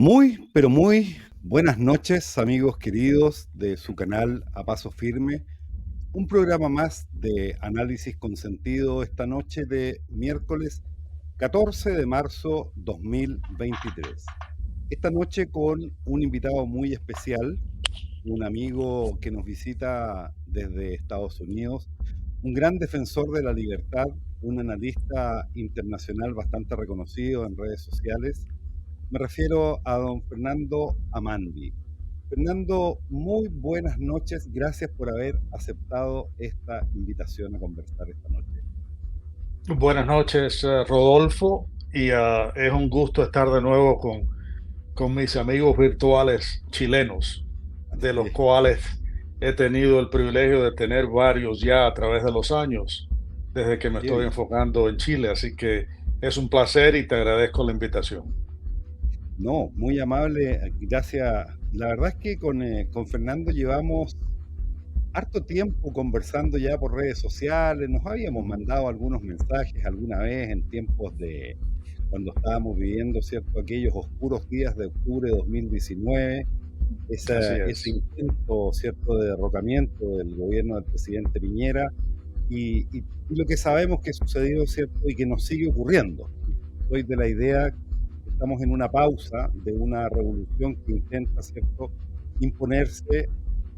Muy, pero muy buenas noches, amigos queridos de su canal A Paso Firme. Un programa más de análisis con sentido esta noche de miércoles 14 de marzo 2023. Esta noche con un invitado muy especial, un amigo que nos visita desde Estados Unidos, un gran defensor de la libertad, un analista internacional bastante reconocido en redes sociales. Me refiero a don Fernando Amandi. Fernando, muy buenas noches. Gracias por haber aceptado esta invitación a conversar esta noche. Buenas noches, Rodolfo, y es un gusto estar de nuevo con mis amigos virtuales chilenos, de Así los es. cuales he tenido el privilegio de tener varios ya a través de los años, desde que me Qué estoy bien. enfocando en Chile, así que es un placer y te agradezco la invitación. No, muy amable. Gracias. La verdad es que con Fernando llevamos harto tiempo conversando ya por redes sociales. Nos habíamos mandado algunos mensajes alguna vez en tiempos de cuando estábamos viviendo, ¿cierto? Aquellos oscuros días de octubre de 2019. Así Ese es. intento, ¿cierto?, de derrocamiento del gobierno del presidente Piñera y lo que sabemos que sucedió, ¿cierto?, y que nos sigue ocurriendo. Soy de la idea que estamos en una pausa de una revolución que intenta, ¿cierto?, imponerse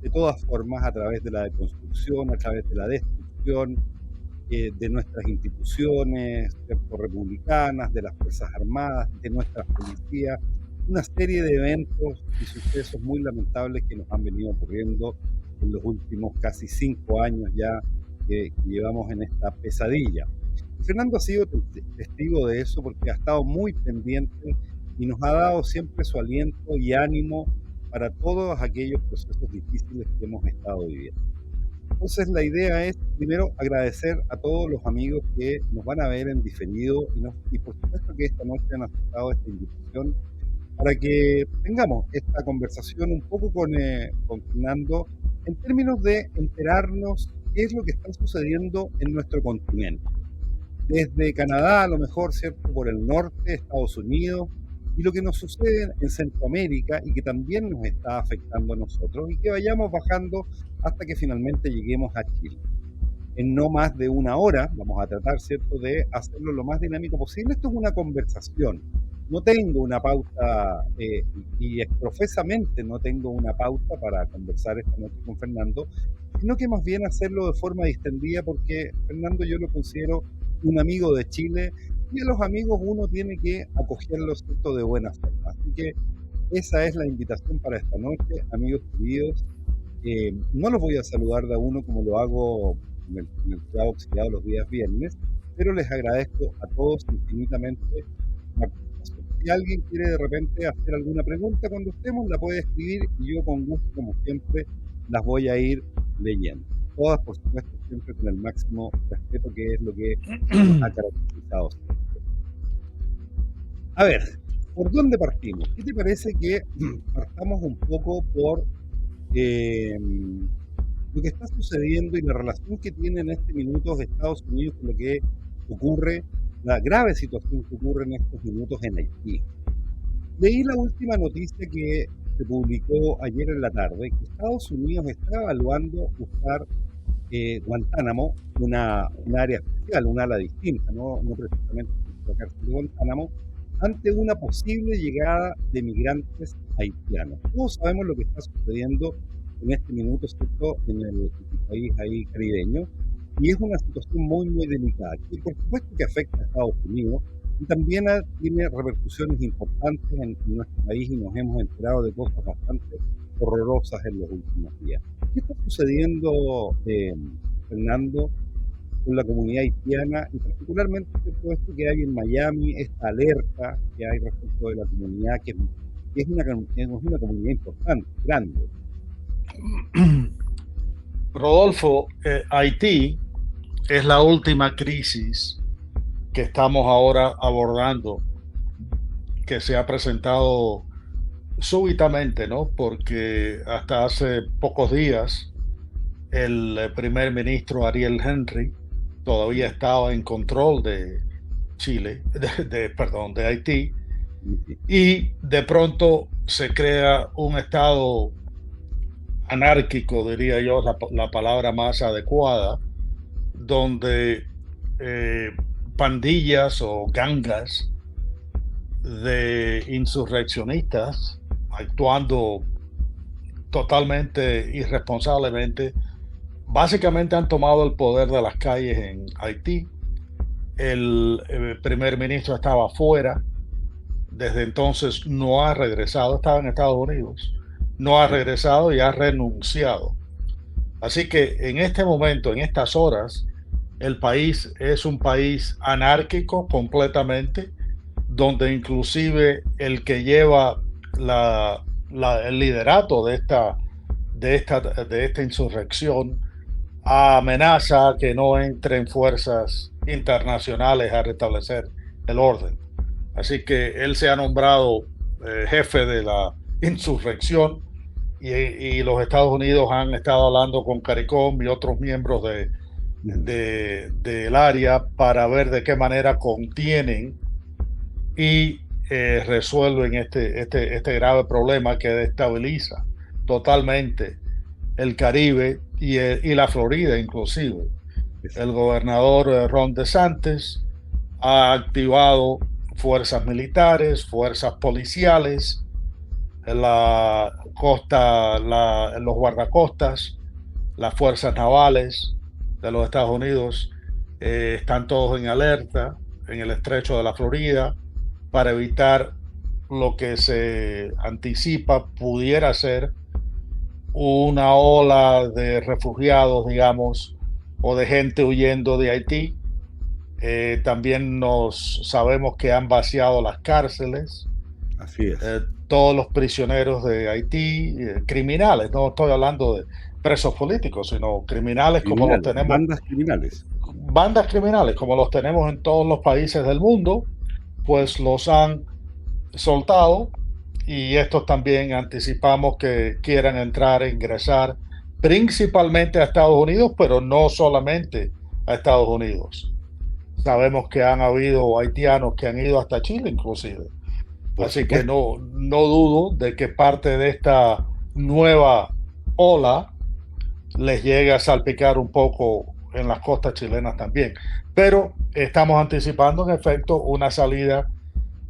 de todas formas a través de la deconstrucción, a través de la destrucción de nuestras instituciones, ¿cierto?, republicanas, de las Fuerzas Armadas, de nuestras policías, una serie de eventos y sucesos muy lamentables que nos han venido ocurriendo en los últimos casi 5 años ya que llevamos en esta pesadilla. Y Fernando ha sido testigo de eso porque ha estado muy pendiente y nos ha dado siempre su aliento y ánimo para todos aquellos procesos difíciles que hemos estado viviendo. Entonces la idea es primero agradecer a todos los amigos que nos van a ver en diferido y por supuesto que esta noche han aceptado esta invitación para que tengamos esta conversación un poco con Fernando en términos de enterarnos qué es lo que está sucediendo en nuestro continente desde Canadá, a lo mejor, ¿cierto?, por el norte, Estados Unidos, y lo que nos sucede en Centroamérica y que también nos está afectando a nosotros, y que vayamos bajando hasta que finalmente lleguemos a Chile. En no más de una hora, vamos a tratar, ¿cierto?, de hacerlo lo más dinámico posible. Esto es una conversación. No tengo una pauta, y profesamente no tengo una pauta para conversar esta noche con Fernando, sino que más bien hacerlo de forma distendida, porque Fernando yo lo considero un amigo de Chile, y a los amigos uno tiene que acogerlos, ¿cierto?, de buena forma. Así que esa es la invitación para esta noche, amigos queridos. No los voy a saludar de a uno como lo hago en el Clavo Oxidado los días viernes, pero les agradezco a todos infinitamente la participación. Si alguien quiere de repente hacer alguna pregunta cuando estemos, la puede escribir y yo con gusto, como siempre, las voy a ir leyendo. Todas, por supuesto, siempre con el máximo respeto, que es lo que nos ha caracterizado siempre. A ver, ¿por dónde partimos? ¿Qué te parece que partamos un poco por eh, lo que está sucediendo y la relación que tiene en este minuto Estados Unidos con lo que ocurre, la grave situación que ocurre en estos minutos en Haití? Leí la última noticia que se publicó ayer en la tarde, que Estados Unidos está evaluando usar Guantánamo, un área especial, un ala distinta, no precisamente la cárcel de Guantánamo, ante una posible llegada de migrantes haitianos. Todos sabemos lo que está sucediendo en este minuto, ¿cierto?, en el país ahí caribeño, y es una situación muy, muy delicada, que por supuesto que afecta a Estados Unidos, y también tiene repercusiones importantes en nuestro país, y nos hemos enterado de cosas bastante horrorosas en los últimos días. ¿Qué está sucediendo, Fernando, con la comunidad haitiana y particularmente todo esto que hay en Miami, esta alerta que hay respecto de la comunidad, que es una comunidad importante, grande? Rodolfo, Haití es la última crisis que estamos ahora abordando, que se ha presentado súbitamente, ¿no? Porque hasta hace pocos días el primer ministro Ariel Henry todavía Sí, estaba en control de Chile, perdón, de Haití, y de pronto se crea un estado anárquico, diría yo, la palabra más adecuada, donde eh, pandillas o gangas de insurreccionistas actuando totalmente irresponsablemente, básicamente han tomado el poder de las calles en Haití. El primer ministro estaba afuera, desde entonces no ha regresado, estaba en Estados Unidos, no ha regresado y ha renunciado. Así que en este momento, en estas horas, el país es un país anárquico completamente, donde inclusive el que lleva el liderato de esta insurrección amenaza que no entren fuerzas internacionales a restablecer el orden. Así que él se ha nombrado jefe de la insurrección y los Estados Unidos han estado hablando con CARICOM y otros miembros del área para ver de qué manera contienen y resuelven este grave problema que destabiliza totalmente el Caribe y la Florida inclusive. El gobernador Ron DeSantis ha activado fuerzas militares, fuerzas policiales, en la costa, en los guardacostas, las fuerzas navales de los Estados Unidos están todos en alerta en el estrecho de la Florida para evitar lo que se anticipa pudiera ser una ola de refugiados, digamos, o de gente huyendo de Haití. También sabemos que han vaciado las cárceles. Así es. Todos los prisioneros de Haití, criminales, no estoy hablando de presos políticos, sino criminales como los tenemos. Bandas criminales. Bandas criminales como los tenemos en todos los países del mundo, pues los han soltado y estos también anticipamos que quieran entrar e ingresar principalmente a Estados Unidos, pero no solamente a Estados Unidos. Sabemos que han habido haitianos que han ido hasta Chile inclusive. Así que no dudo de que parte de esta nueva ola les llegue a salpicar un poco en las costas chilenas también. Pero estamos anticipando en efecto una salida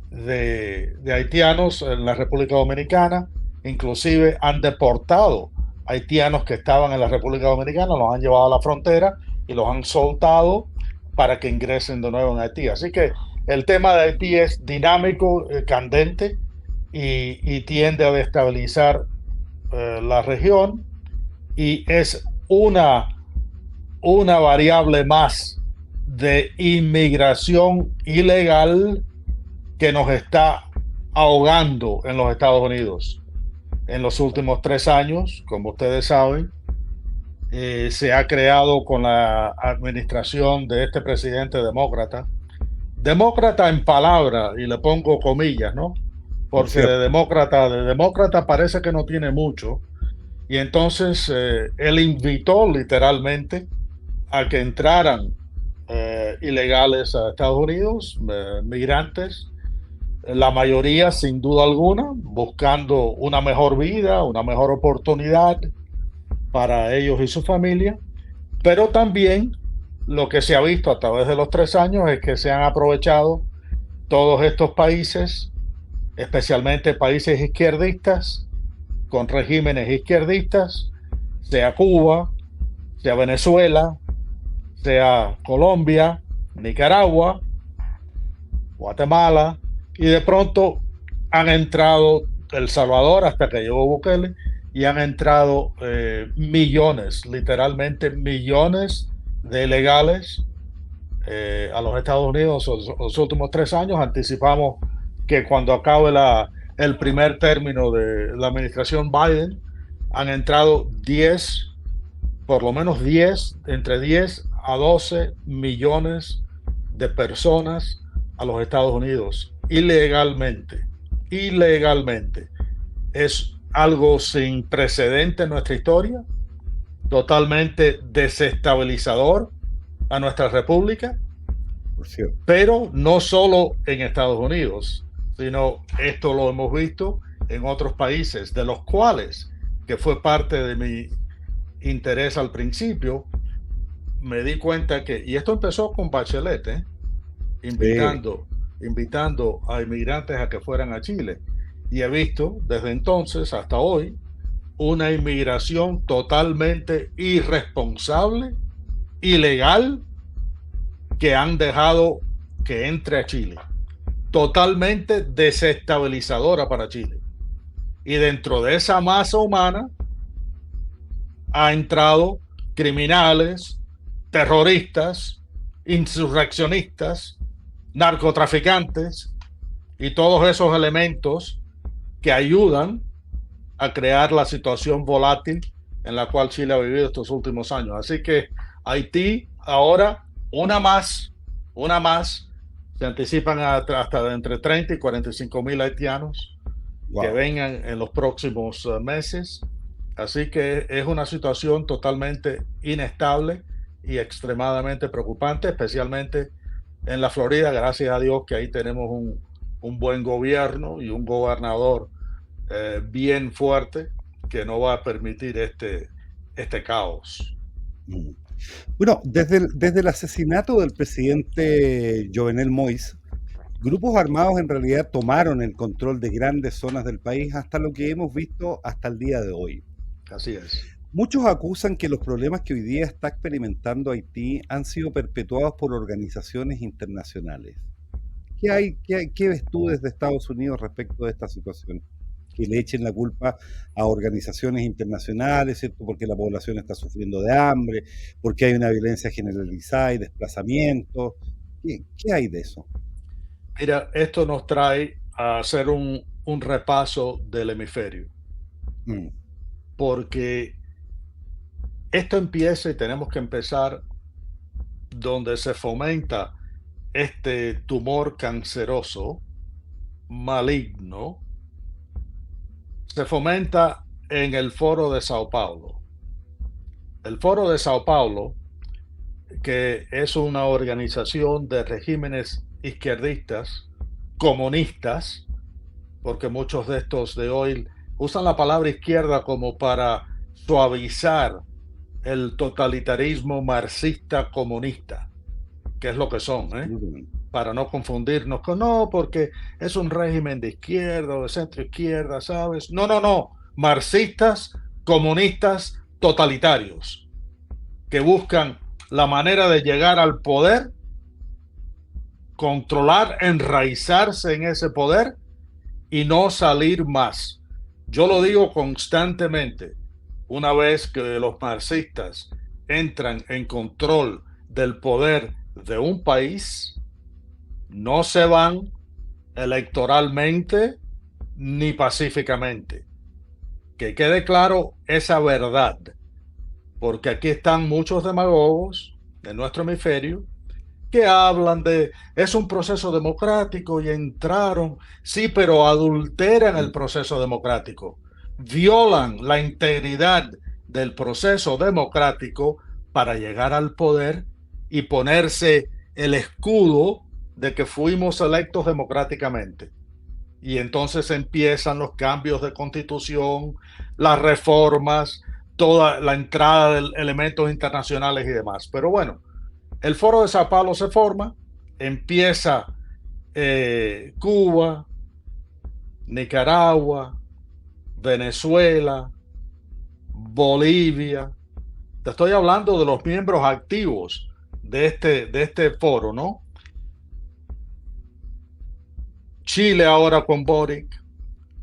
de haitianos en la República Dominicana. Inclusive han deportado haitianos que estaban en la República Dominicana, los han llevado a la frontera y los han soltado para que ingresen de nuevo en Haití. Así que el tema de Haití es dinámico, candente y tiende a destabilizar la región y es una variable más de inmigración ilegal que nos está ahogando en los Estados Unidos. En los últimos 3 años, como ustedes saben, se ha creado con la administración de este presidente demócrata en palabra, y le pongo comillas, ¿no? Porque de demócrata parece que no tiene mucho. Y entonces él invitó literalmente a que entraran ilegales a Estados Unidos, migrantes, la mayoría sin duda alguna, buscando una mejor vida, una mejor oportunidad para ellos y su familia, pero también lo que se ha visto a través de los 3 años es que se han aprovechado todos estos países, especialmente países izquierdistas, con regímenes izquierdistas, sea Cuba, sea Venezuela, sea Colombia, Nicaragua, Guatemala, y de pronto han entrado El Salvador hasta que llegó Bukele, y han entrado millones, literalmente millones de ilegales a los Estados Unidos los últimos 3 años. Anticipamos que cuando acabe el primer término de la administración Biden, han entrado por lo menos entre 10 a 12 millones de personas a los Estados Unidos ilegalmente. Es algo sin precedente en nuestra historia, totalmente desestabilizador a nuestra república, pero no solo en Estados Unidos, sino esto lo hemos visto en otros países, de los cuales, que fue parte de mi interés al principio, me di cuenta que, y esto empezó con Bachelet, Sí, invitando, invitando a inmigrantes a que fueran a Chile. Y he visto desde entonces hasta hoy una inmigración totalmente irresponsable, ilegal, que han dejado que entre a Chile. Totalmente desestabilizadora para Chile. Y dentro de esa masa humana ha entrado criminales, terroristas, insurreccionistas, narcotraficantes y todos esos elementos que ayudan a crear la situación volátil en la cual Chile ha vivido estos últimos años. Así que Haití ahora, una más, se anticipan hasta de entre 30 y 45 mil haitianos que wow. vengan en los próximos meses. Así que es una situación totalmente inestable y extremadamente preocupante, especialmente en la Florida. Gracias a Dios que ahí tenemos un buen gobierno y un gobernador bien fuerte que no va a permitir este caos. Mm. Bueno, desde el asesinato del presidente Jovenel Moïse, grupos armados en realidad tomaron el control de grandes zonas del país hasta lo que hemos visto hasta el día de hoy. Así es. Muchos acusan que los problemas que hoy día está experimentando Haití han sido perpetuados por organizaciones internacionales. ¿Qué ves tú desde Estados Unidos respecto de esta situación? Que le echen la culpa a organizaciones internacionales, ¿cierto? Porque la población está sufriendo de hambre, porque hay una violencia generalizada y desplazamientos. ¿Qué hay de eso? Mira, esto nos trae a hacer un repaso del hemisferio, Mm, porque esto empieza y tenemos que empezar donde se fomenta este tumor canceroso, maligno, se fomenta en el Foro de Sao Paulo. El Foro de Sao Paulo, que es una organización de regímenes izquierdistas, comunistas, porque muchos de estos de hoy usan la palabra izquierda como para suavizar el totalitarismo marxista comunista, que es lo que son, absolutamente. para no confundirnos con no, porque es un régimen de izquierda o de centro izquierda, ¿sabes? No, no, no. Marxistas, comunistas, totalitarios, que buscan la manera de llegar al poder, controlar, enraizarse en ese poder y no salir más. Yo lo digo constantemente. Una vez que los marxistas entran en control del poder de un país, no se van electoralmente ni pacíficamente. Que quede claro esa verdad, porque aquí están muchos demagogos de nuestro hemisferio que hablan de es un proceso democrático y entraron, sí, pero adulteran el Mm, proceso democrático, violan la integridad del proceso democrático para llegar al poder y ponerse el escudo de que fuimos electos democráticamente. Y entonces empiezan los cambios de constitución, las reformas, toda la entrada de elementos internacionales y demás. Pero bueno, el Foro de Sao Paulo se forma, empieza Cuba, Nicaragua, Venezuela, Bolivia. Te estoy hablando de los miembros activos de este foro, ¿no? Chile ahora con Boric,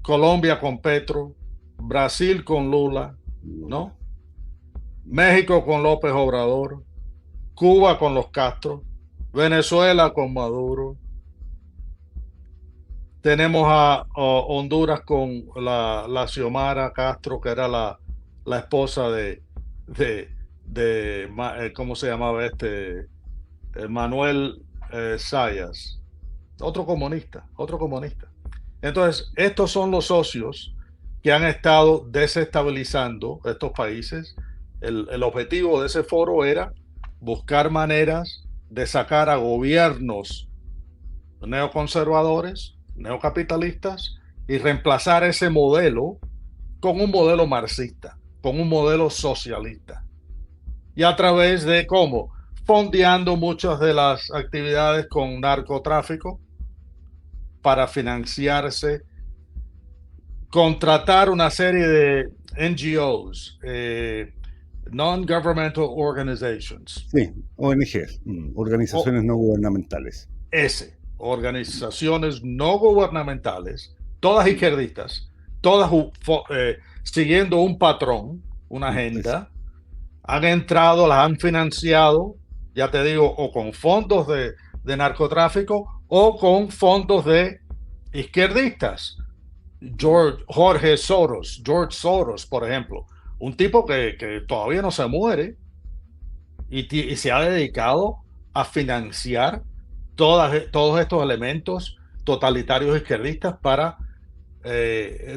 Colombia con Petro, Brasil con Lula, Lula. ¿no? México con López Obrador, Cuba con los Castro, Venezuela con Maduro, tenemos a Honduras con la Xiomara Castro, que era la esposa de, ¿cómo se llamaba este? Manuel Sayas, otro comunista, otro comunista. Entonces, estos son los socios que han estado desestabilizando estos países. El objetivo de ese foro era buscar maneras de sacar a gobiernos neoconservadores neocapitalistas y reemplazar ese modelo con un modelo marxista, con un modelo socialista. Y a través de cómo, fondeando muchas de las actividades con narcotráfico para financiarse, contratar una serie de NGOs, Non-Governmental Organizations, Sí, ONG, o organizaciones no gubernamentales. organizaciones no gubernamentales, todas izquierdistas, todas siguiendo un patrón, una Es- agenda, han entrado, las han financiado, ya te digo, o con fondos de narcotráfico o con fondos de izquierdistas. George Soros, por ejemplo, un tipo que todavía no se muere y se ha dedicado a financiar todos estos elementos totalitarios izquierdistas para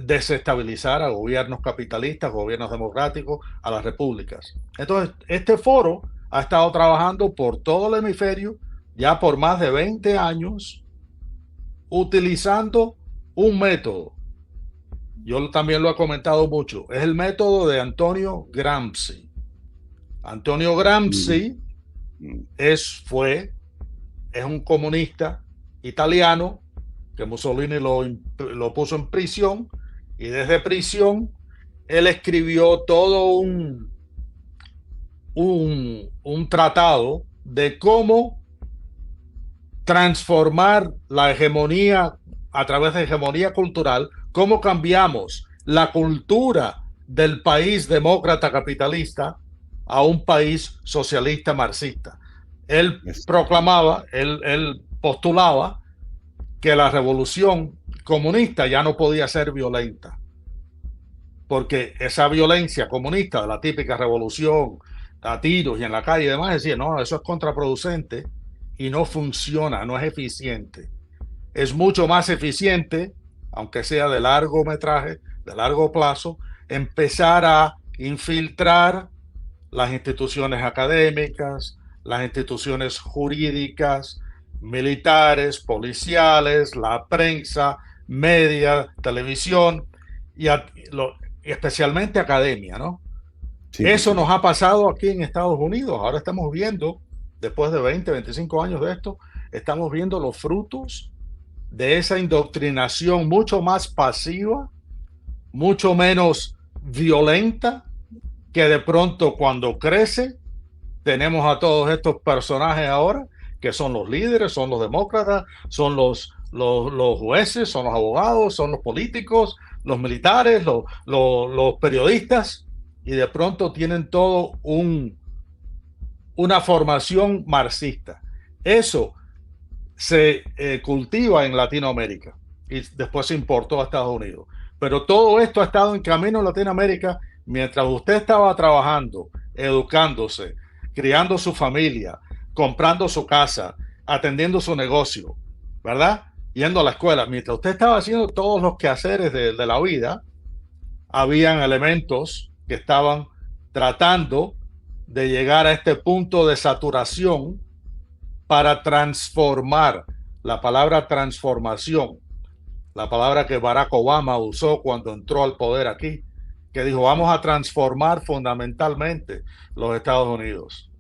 desestabilizar a gobiernos capitalistas, gobiernos democráticos, a las repúblicas. Entonces, este foro ha estado trabajando por todo el hemisferio ya por más de 20 años utilizando un método. Yo también lo he comentado mucho. Es el método de Antonio Gramsci. Antonio mm, Gramsci mm, es un comunista italiano que Mussolini lo puso en prisión y desde prisión él escribió todo un tratado de cómo transformar la hegemonía a través de hegemonía cultural, cómo cambiamos la cultura del país demócrata capitalista a un país socialista marxista. Él Exactamente. proclamaba, él postulaba que la revolución comunista ya no podía ser violenta, porque esa violencia comunista de la típica revolución a tiros y en la calle y demás, decía, no, eso es contraproducente y no funciona, no es eficiente. Es mucho más eficiente, aunque sea de largo metraje, de largo plazo, empezar a infiltrar las instituciones académicas, las instituciones jurídicas, militares, policiales, la prensa, media, televisión y, y especialmente academia, ¿no? Sí, por Eso nos supuesto. ha pasado aquí en Estados Unidos. Ahora estamos viendo, después de 20, 25 años de esto, estamos viendo los frutos de esa indoctrinación mucho más pasiva, mucho menos violenta, que de pronto cuando crece tenemos a todos estos personajes ahora que son los líderes, son los demócratas, son los jueces, son los abogados, son los políticos, los militares, los periodistas, y de pronto tienen todo una formación marxista. Eso se cultiva en Latinoamérica y después se importó a Estados Unidos. Pero todo esto ha estado en camino en Latinoamérica mientras usted estaba trabajando, educándose, criando su familia, comprando su casa, atendiendo su negocio, ¿verdad? Yendo a la escuela. Mientras usted estaba haciendo todos los quehaceres de la vida, habían elementos que estaban tratando de llegar a este punto de saturación para transformar. La palabra transformación, la palabra que Barack Obama usó cuando entró al poder aquí, que dijo, vamos Sí. a transformar fundamentalmente los Estados Unidos.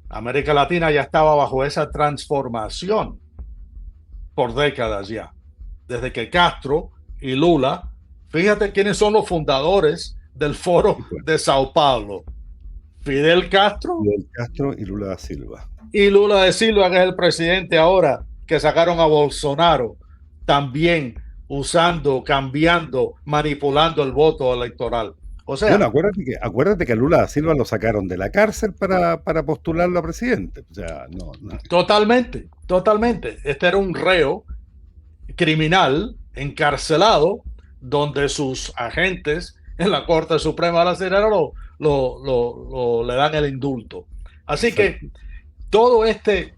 América Latina ya estaba bajo esa transformación por décadas ya, desde que Castro y Lula, fíjate quiénes son los fundadores del Foro Sí, pues. de Sao Paulo, Fidel Castro Fidel Castro y Lula da Silva. y Lula de Silva, que es el presidente ahora, que sacaron a Bolsonaro, también usando, cambiando, manipulando el voto electoral. O Bueno, sea, acuérdate que a Lula da Silva lo sacaron de la cárcel para postularlo a presidente. O sea, no, no. totalmente, totalmente. Este era un reo criminal encarcelado donde sus agentes en la Corte Suprema de la Sierra le dan el indulto. Así que Exacto. todo este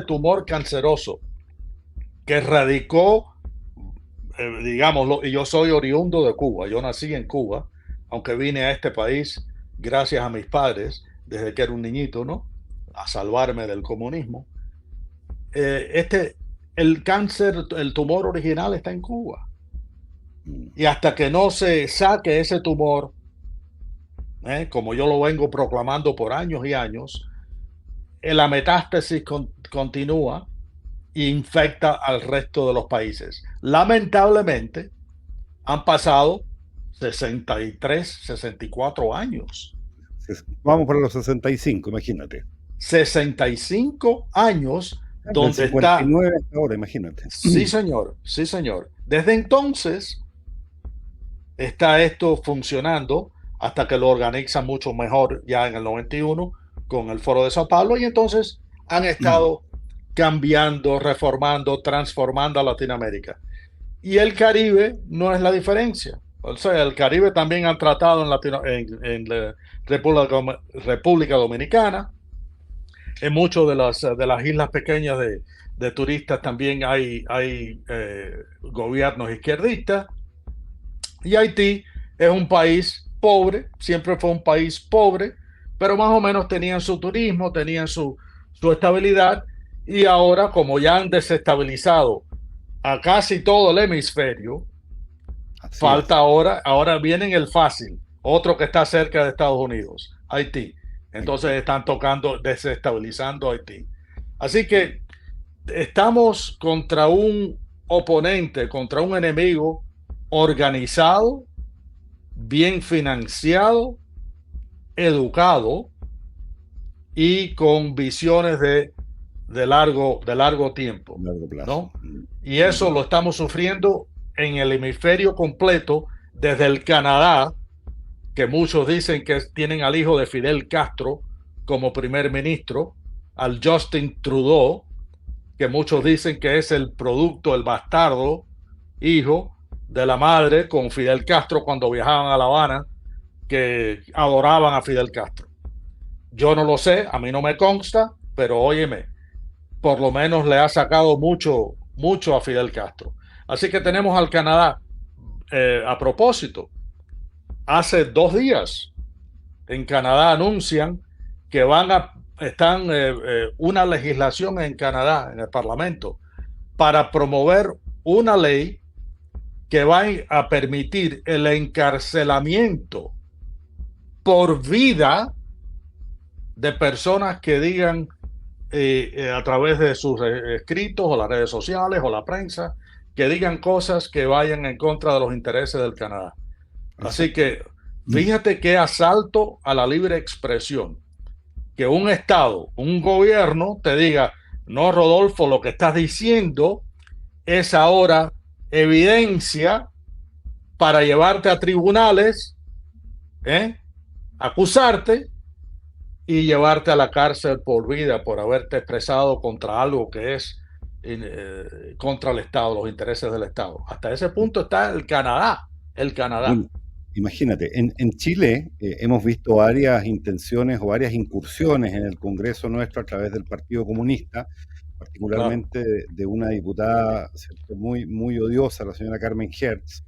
tumor canceroso que radicó, digámoslo, y yo soy oriundo de Cuba, yo nací en Cuba, aunque vine a este país gracias a mis padres desde que era un niñito, ¿no? A salvarme del comunismo. Este el cáncer, el tumor original está en Cuba. mm, Y hasta que no se saque ese tumor, como yo lo vengo proclamando por años y años, la metástasis continúa e infecta al resto de los países. Lamentablemente, han pasado 63, 64 años. vamos para los 65, imagínate. 65 años Del donde está, 59 hasta ahora, imagínate. sí señor, sí señor. Desde entonces está esto funcionando hasta que lo organizan mucho mejor ya en el 91 con el Foro de Sao Paulo y entonces han estado cambiando, reformando, transformando a Latinoamérica. Y el Caribe no es la diferencia. O sea, el Caribe también han tratado en la República Dominicana, en muchas de las islas pequeñas de turistas también hay gobiernos izquierdistas. Y Haití es un país pobre, siempre fue un país pobre, pero más o menos tenían su turismo, tenían su estabilidad. Y ahora, como ya han desestabilizado a casi todo el hemisferio, Así falta es. ahora viene el fácil, otro que está cerca de Estados Unidos, Haití. Entonces Haití. están tocando, desestabilizando Haití. Así que estamos contra un oponente, contra un enemigo organizado, bien financiado, educado y con visiones de largo tiempo, Largo plazo. ¿no? Y eso lo estamos sufriendo en el hemisferio completo, desde el Canadá, que muchos dicen que tienen al hijo de Fidel Castro como primer ministro, al Justin Trudeau, que muchos dicen que es el producto, el bastardo, hijo de la madre con Fidel Castro cuando viajaban a La Habana, que adoraban a Fidel Castro. Yo no lo sé, a mí no me consta, pero óyeme, por lo menos le ha sacado mucho, mucho a Fidel Castro. Así que tenemos al Canadá. A propósito, hace 2 días en Canadá anuncian que están una legislación en Canadá, en el Parlamento, para promover una ley que va a permitir el encarcelamiento por vida de personas que digan a través de sus escritos o las redes sociales o la prensa, que digan cosas que vayan en contra de los intereses del Canadá. Así Exacto. que fíjate qué asalto a la libre expresión. Que un Estado, un gobierno te diga, no, Rodolfo, lo que estás diciendo es ahora evidencia para llevarte a tribunales, ¿eh? Acusarte y llevarte a la cárcel por vida por haberte expresado contra algo que es contra el Estado, los intereses del Estado. Hasta ese punto está el Canadá, el Canadá. Bueno, imagínate, en Chile hemos visto varias intenciones o varias incursiones en el Congreso nuestro a través del Partido Comunista, Claro. particularmente de una diputada, ¿cierto?, muy, muy odiosa, la señora Carmen Hertz,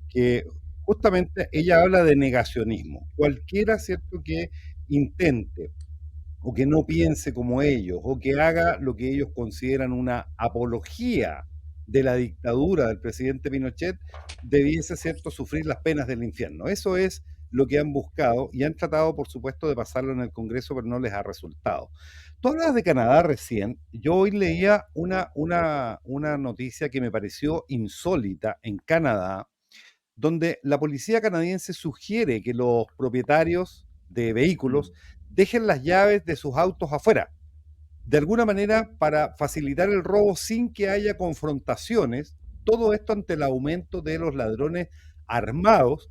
que justamente ella habla de negacionismo. Cualquiera, ¿cierto?, que intente o que no piense como ellos, o que haga lo que ellos consideran una apología de la dictadura del presidente Pinochet, debiese, ¿cierto?, sufrir las penas del infierno. Eso es lo que han buscado y han tratado, por supuesto, de pasarlo en el Congreso, pero no les ha resultado. Tú hablabas de Canadá recién. Yo hoy leía una noticia que me pareció insólita en Canadá, donde la policía canadiense sugiere que los propietarios de vehículos dejen las llaves de sus autos afuera, de alguna manera para facilitar el robo sin que haya confrontaciones, todo esto ante el aumento de los ladrones armados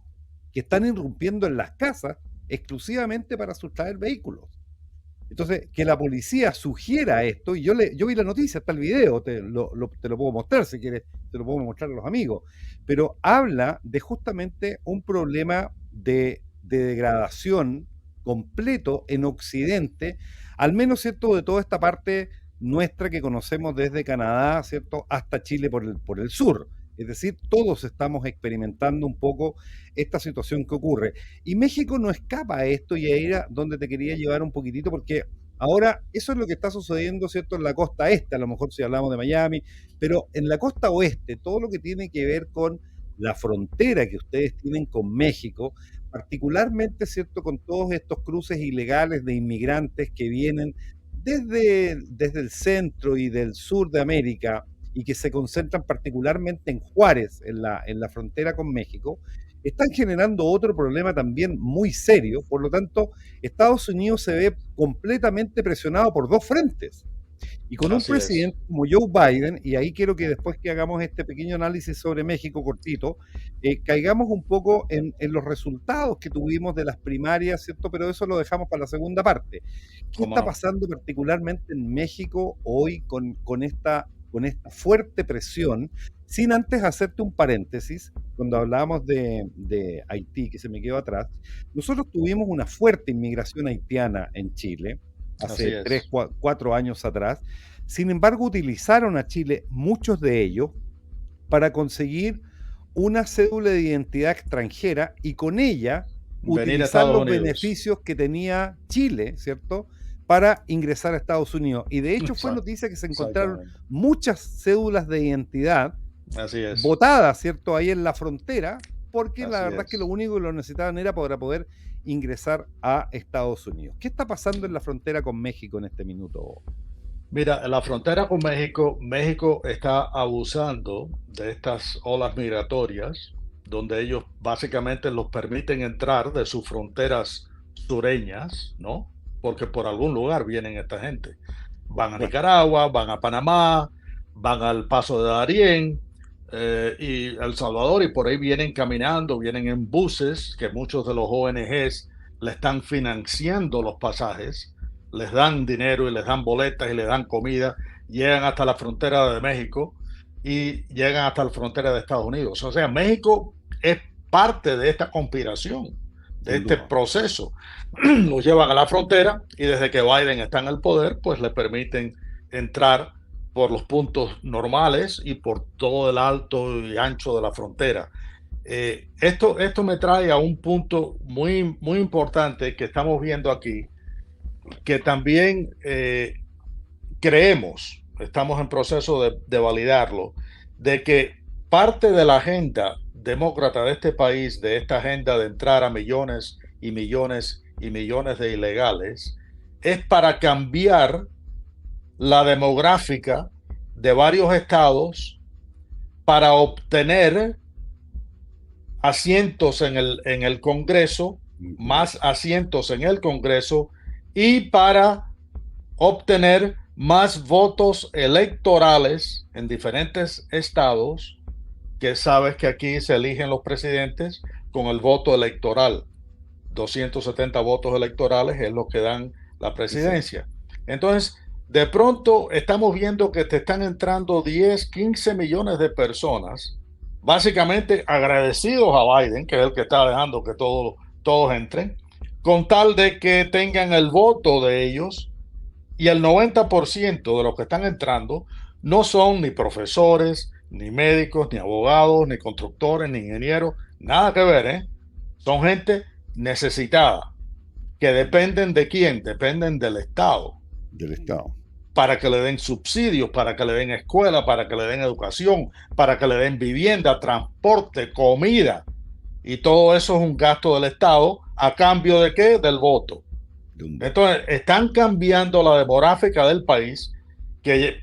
que están irrumpiendo en las casas exclusivamente para sustraer vehículos. Entonces, que la policía sugiera esto, y yo vi la noticia, está el video, te lo puedo mostrar si quieres, te lo puedo mostrar a los amigos, pero habla de justamente un problema de degradación completo en Occidente, al menos, ¿cierto?, de toda esta parte nuestra que conocemos desde Canadá, ¿cierto?, hasta Chile por el sur. Es decir, todos estamos experimentando un poco esta situación que ocurre. Y México no escapa a esto y ahí era donde te quería llevar un poquitito porque Ahora, eso es lo que está sucediendo, ¿cierto?, en la costa este, a lo mejor si hablamos de Miami, pero en la costa oeste, todo lo que tiene que ver con la frontera que ustedes tienen con México, particularmente, ¿cierto?, con todos estos cruces ilegales de inmigrantes que vienen desde el centro y del sur de América y que se concentran particularmente en Juárez, en la frontera con México, están generando otro problema también muy serio. Por lo tanto, Estados Unidos se ve completamente presionado por dos frentes. Y con un Así es. presidente como Joe Biden, y ahí quiero que después que hagamos este pequeño análisis sobre México cortito, caigamos un poco en los resultados que tuvimos de las primarias, ¿cierto? Pero eso lo dejamos para la segunda parte. ¿Qué ¿Cómo está no? pasando particularmente en México hoy con esta fuerte presión? Sin antes hacerte un paréntesis, cuando hablábamos de Haití, que se me quedó atrás, nosotros tuvimos una fuerte inmigración haitiana en Chile Así hace tres, es. 4 años atrás. Sin embargo, utilizaron a Chile, muchos de ellos, para conseguir una cédula de identidad extranjera y con ella Venir a utilizar Estados los Unidos. beneficios que tenía Chile, ¿cierto?, para ingresar a Estados Unidos. Y de hecho fue noticia que se encontraron Exactamente. muchas cédulas de identidad Así es. botadas, ¿cierto?, ahí en la frontera, porque la Así verdad es que lo es. único que lo necesitaban era para poder ingresar a Estados Unidos. ¿Qué está pasando en la frontera con México en este minuto? Mira, en la frontera con México, México está abusando de estas olas migratorias, donde ellos básicamente los permiten entrar de sus fronteras sureñas, ¿no? Porque por algún lugar vienen esta gente. Van a Claro. Nicaragua, van a Panamá, van al Paso de Darién y El Salvador, y por ahí vienen caminando, vienen en buses, que muchos de los ONGs le están financiando los pasajes, les dan dinero y les dan boletas y les dan comida, llegan hasta la frontera de México y llegan hasta la frontera de Estados Unidos. O sea, México es parte de esta conspiración, de Sin este duda. proceso. Los llevan a la frontera y desde que Biden está en el poder, pues le permiten entrar por los puntos normales y por todo el alto y ancho de la frontera. Esto me trae a un punto muy importante que estamos viendo aquí, que también creemos, estamos en proceso de validarlo, de que parte de la agenda demócrata de este país, de esta agenda de entrar a millones y millones y millones de ilegales, es para cambiar la demográfica de varios estados para obtener asientos en el Congreso, más Interesante. asientos en el Congreso y para obtener más votos electorales en diferentes estados, que sabes que aquí se eligen los presidentes con el voto electoral. 270 votos electorales es lo que dan la Sí, sí. presidencia. Entonces, de pronto estamos viendo que te están entrando 10, 15 millones de personas, básicamente agradecidos a Biden, que es el que está dejando que todos entren, con tal de que tengan el voto de ellos, y el 90% de los que están entrando no son ni profesores, ni médicos, ni abogados, ni constructores, ni ingenieros, nada que ver, ¿eh? Son gente necesitada, que dependen de quién, dependen del Estado, Del Estado. para que le den subsidios, para que le den escuela, para que le den educación, para que le den vivienda, transporte, comida. Y todo eso es un gasto del Estado, ¿a cambio de qué? Del voto. De un voto. Entonces, están cambiando la demográfica del país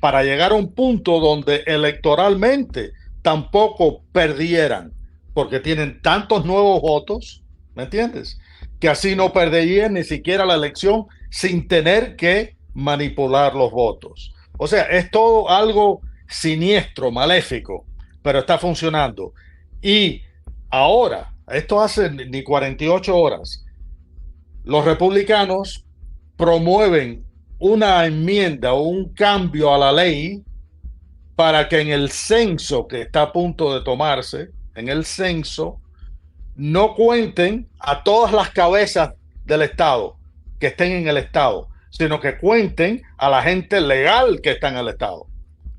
para llegar a un punto donde electoralmente tampoco perdieran, porque tienen tantos nuevos votos, ¿me entiendes? Que así no perderían ni siquiera la elección sin tener que manipular los votos. O sea, es todo algo siniestro, maléfico, pero está funcionando. Y ahora, esto hace ni 48 horas, los republicanos promueven una enmienda o un cambio a la ley para que en el censo que está a punto de tomarse, en el censo, no cuenten a todas las cabezas del Estado que estén en el Estado, sino que cuenten a la gente legal que está en el Estado.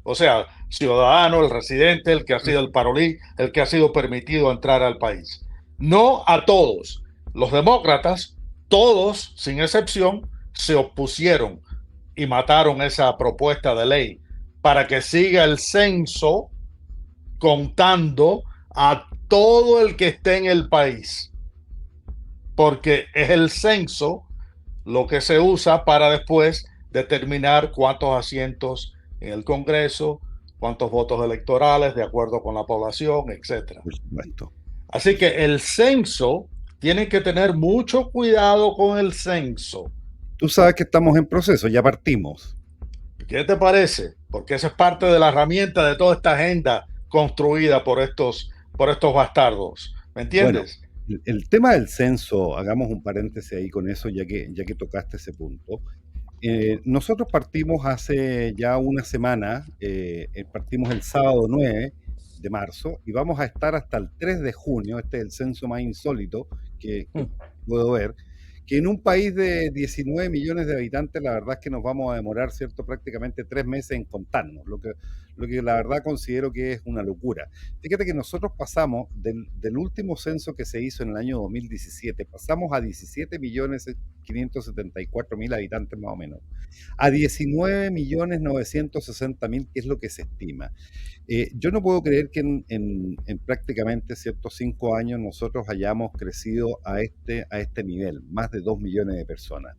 O sea, ciudadano, el residente, el que ha sido el parolí, el que ha sido permitido entrar al país. No a todos. Los demócratas, todos, sin excepción, se opusieron y mataron esa propuesta de ley para que siga el censo contando a todo el que esté en el país, porque es el censo lo que se usa para después determinar cuántos asientos en el Congreso, cuántos votos electorales de acuerdo con la población, etcétera. Por supuesto. Así que el censo, tiene que tener mucho cuidado con el censo. Tú sabes que estamos en proceso, ya partimos. ¿Qué te parece? Porque esa es parte de la herramienta de toda esta agenda construida por estos bastardos. ¿Me Bueno, entiendes? el tema del censo, hagamos un paréntesis ahí con eso, ya que tocaste ese punto. Nosotros partimos hace ya una semana, partimos el sábado 9 de marzo y vamos a estar hasta el 3 de junio, este es el censo más insólito que puedo ver, que en un país de 19 millones de habitantes, la verdad es que nos vamos a demorar, ¿cierto?, prácticamente 3 meses en contarnos, lo que la verdad considero que es una locura. Fíjate que nosotros pasamos del último censo que se hizo en el año 2017, pasamos a 17 millones 574 mil habitantes más o menos, a 19 millones 960 mil, que es lo que se estima. Yo no puedo creer que en prácticamente ciertos 5 años nosotros hayamos crecido a este nivel, más de 2 millones de personas.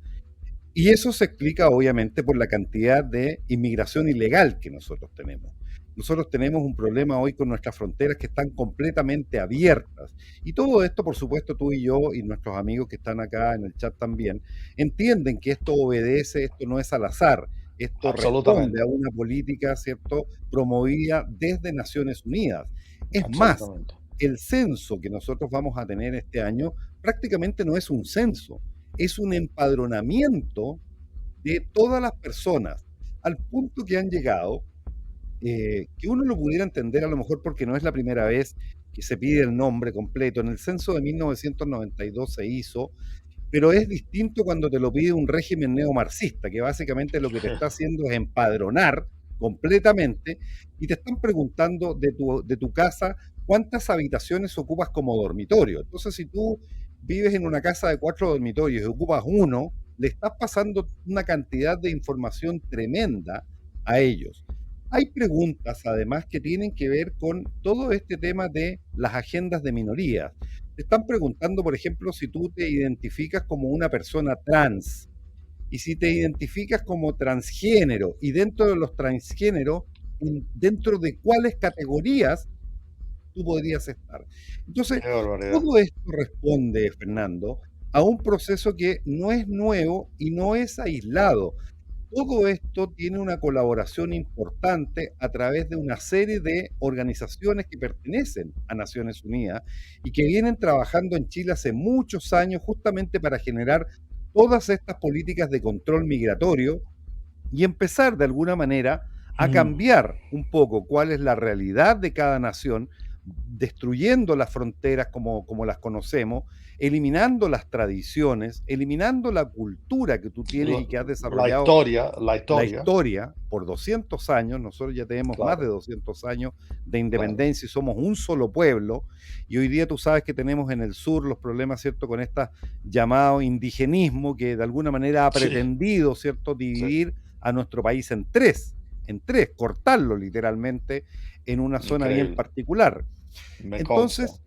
Y eso se explica obviamente por la cantidad de inmigración ilegal que nosotros tenemos. Nosotros tenemos un problema hoy con nuestras fronteras que están completamente abiertas. Y todo esto, por supuesto, tú y yo y nuestros amigos que están acá en el chat también, entienden que esto obedece, esto no es al azar, esto responde Absolutamente, a una política, ¿cierto?, promovida desde Naciones Unidas. Es más, absolutamente. el censo que nosotros vamos a tener este año prácticamente no es un censo, es un empadronamiento de todas las personas, al punto que han llegado, que uno lo pudiera entender a lo mejor porque no es la primera vez que se pide el nombre completo. En el censo de 1992 se hizo, pero es distinto cuando te lo pide un régimen neomarxista, que básicamente lo que te está haciendo es empadronar completamente y te están preguntando de tu casa cuántas habitaciones ocupas como dormitorio. Entonces, si tú vives en una casa de 4 dormitorios y ocupas uno, le estás pasando una cantidad de información tremenda a ellos. Hay preguntas, además, que tienen que ver con todo este tema de las agendas de minorías. Te están preguntando, por ejemplo, si tú te identificas como una persona trans y si te identificas como transgénero y dentro de los transgéneros, dentro de cuáles categorías tú podrías estar. Entonces, Qué barbaridad. todo esto responde, Fernando, a un proceso que no es nuevo y no es aislado. Todo esto tiene una colaboración importante a través de una serie de organizaciones que pertenecen a Naciones Unidas y que vienen trabajando en Chile hace muchos años justamente para generar todas estas políticas de control migratorio y empezar de alguna manera a Mm. cambiar un poco cuál es la realidad de cada nación, destruyendo las fronteras como las conocemos, eliminando las tradiciones, eliminando la cultura que tú tienes y que has La desarrollado historia, la la historia, historia por 200 años, nosotros ya tenemos más de claro, 200 años de claro. independencia y somos un solo pueblo, y hoy día tú sabes que tenemos en el sur los problemas, ¿cierto?, con este llamado indigenismo que de alguna manera ha Sí, pretendido, ¿cierto?, sí, dividir a nuestro país en tres, cortarlo literalmente en una zona bien increíble, particular. me consta. Entonces,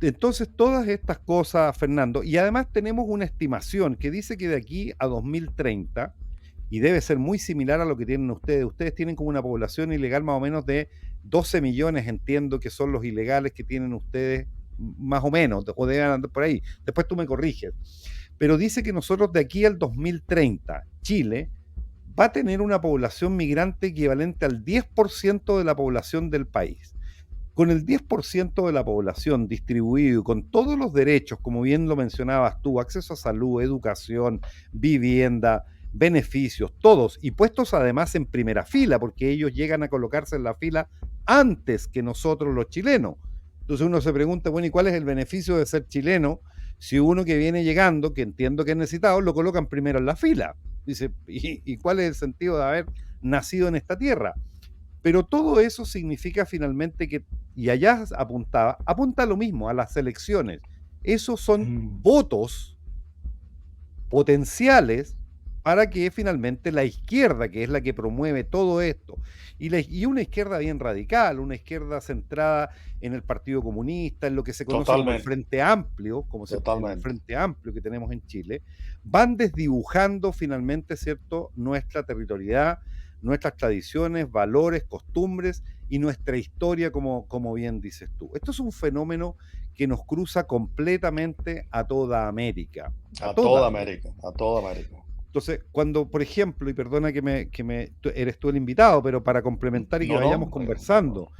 entonces todas estas cosas, Fernando, y además tenemos una estimación que dice que de aquí a 2030, y debe ser muy similar a lo que tienen ustedes tienen como una población ilegal más o menos de 12 millones, entiendo que son los ilegales que tienen ustedes, más o menos, o deben andar por ahí, después tú me corriges, pero dice que nosotros de aquí al 2030, Chile va a tener una población migrante equivalente al 10% de la población del país. Con el 10% de la población distribuido y con todos los derechos, como bien lo mencionabas tú, acceso a salud, educación, vivienda, beneficios, todos, y puestos además en primera fila, porque ellos llegan a colocarse en la fila antes que nosotros los chilenos. Entonces uno se pregunta, bueno, ¿y cuál es el beneficio de ser chileno si uno que viene llegando, que entiendo que es necesitado, lo colocan primero en la fila? Dice, ¿y cuál es el sentido de haber nacido en esta tierra? Pero todo eso significa finalmente que, y allá apunta a lo mismo, a las elecciones. Esos son Mm. votos potenciales para que finalmente la izquierda, que es la que promueve todo esto, y una izquierda bien radical, una izquierda centrada en el Partido Comunista, en lo que se conoce como el Totalmente, Frente Amplio, en el totalmente. Frente Amplio que tenemos en Chile, van desdibujando finalmente, ¿cierto?, nuestra territorialidad, nuestras tradiciones, valores, costumbres y nuestra historia, como bien dices tú. Esto es un fenómeno que nos cruza completamente a toda América, a A toda toda América. América, a toda América. Entonces, cuando, por ejemplo, y perdona eres tú el invitado, pero para complementar y que No, vayamos no. conversando,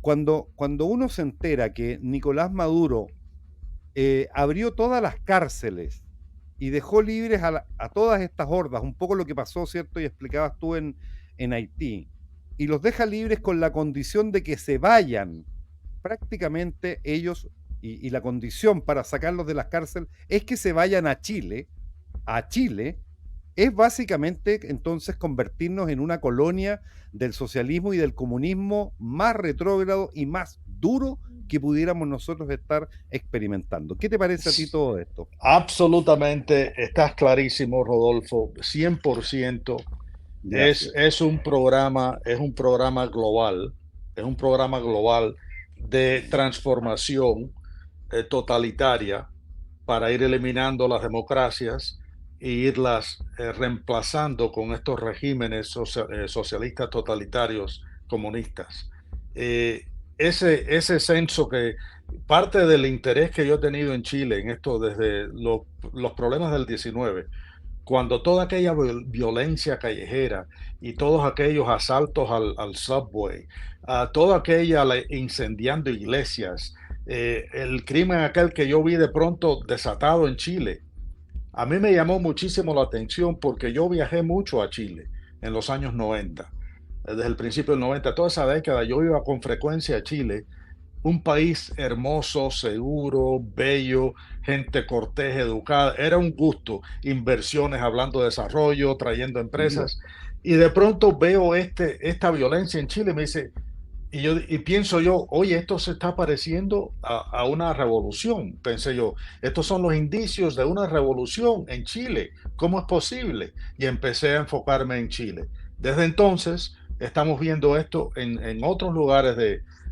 cuando uno se entera que Nicolás Maduro abrió todas las cárceles y dejó libres a todas estas hordas, un poco lo que pasó, ¿cierto? Y explicabas tú en Haití, y los deja libres con la condición de que se vayan, prácticamente ellos, y la condición para sacarlos de las cárceles es que se vayan a Chile, es básicamente entonces convertirnos en una colonia del socialismo y del comunismo más retrógrado y más duro que pudiéramos nosotros estar experimentando. ¿Qué te parece a ti todo esto? Absolutamente, estás clarísimo, Rodolfo, 100%. Gracias. Es un programa global, es un programa global de transformación totalitaria para ir eliminando las democracias e irlas reemplazando con estos regímenes socialistas totalitarios comunistas. Eh, ese censo que parte del interés que yo he tenido en Chile en esto desde los problemas del 19, cuando toda aquella violencia callejera y todos aquellos asaltos al subway, toda aquella incendiando iglesias, el crimen aquel que yo vi de pronto desatado en Chile, a mí me llamó muchísimo la atención porque yo viajé mucho a Chile en los años 90, desde el principio del 90, toda esa década yo iba con frecuencia a Chile, un país hermoso, seguro, bello, gente cortés, educada. Era un gusto, inversiones, hablando de desarrollo, trayendo Sin duda. empresas. Y de pronto veo esta violencia en Chile, me dice, y pienso yo, oye, esto se está pareciendo a una revolución, pensé yo. Estos son los indicios de una revolución en Chile. ¿Cómo es posible? Y empecé a enfocarme en Chile. Desde entonces, estamos viendo esto en otros lugares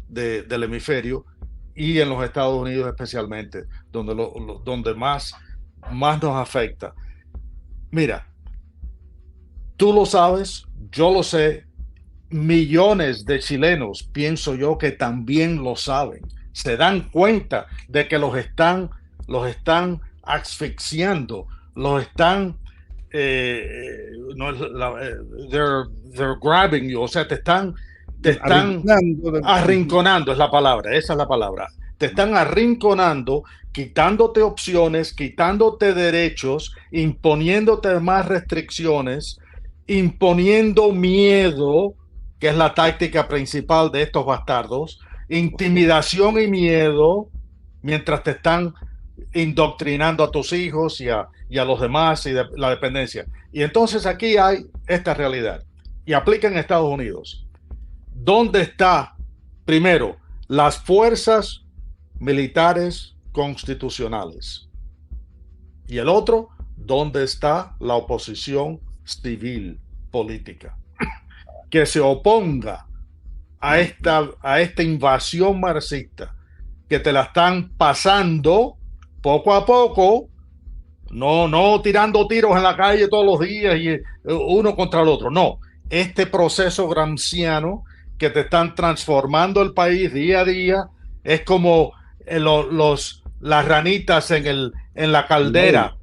del hemisferio y en los Estados Unidos especialmente, donde más nos afecta. Mira, tú lo sabes, yo lo sé, millones de chilenos, pienso yo, que también lo saben. Se dan cuenta de que los están asfixiando, los están, no, they're grabbing you, o sea, te están Arrinconando. arrinconando, es la palabra, esa es la palabra. Te están arrinconando, quitándote opciones, quitándote derechos, imponiéndote más restricciones, imponiendo miedo, que es la táctica principal de estos bastardos, intimidación y miedo, mientras te están indoctrinando a tus hijos y a los demás y la dependencia. Y entonces aquí hay esta realidad y aplica en Estados Unidos. ¿Dónde está, primero, las fuerzas militares constitucionales? Y el otro, ¿dónde está la oposición civil política? Que se oponga a esta invasión marxista, que te la están pasando poco a poco, no tirando tiros en la calle todos los días y uno contra el otro, no. Este proceso gramsciano que te están transformando el país día a día es como las ranitas en la caldera,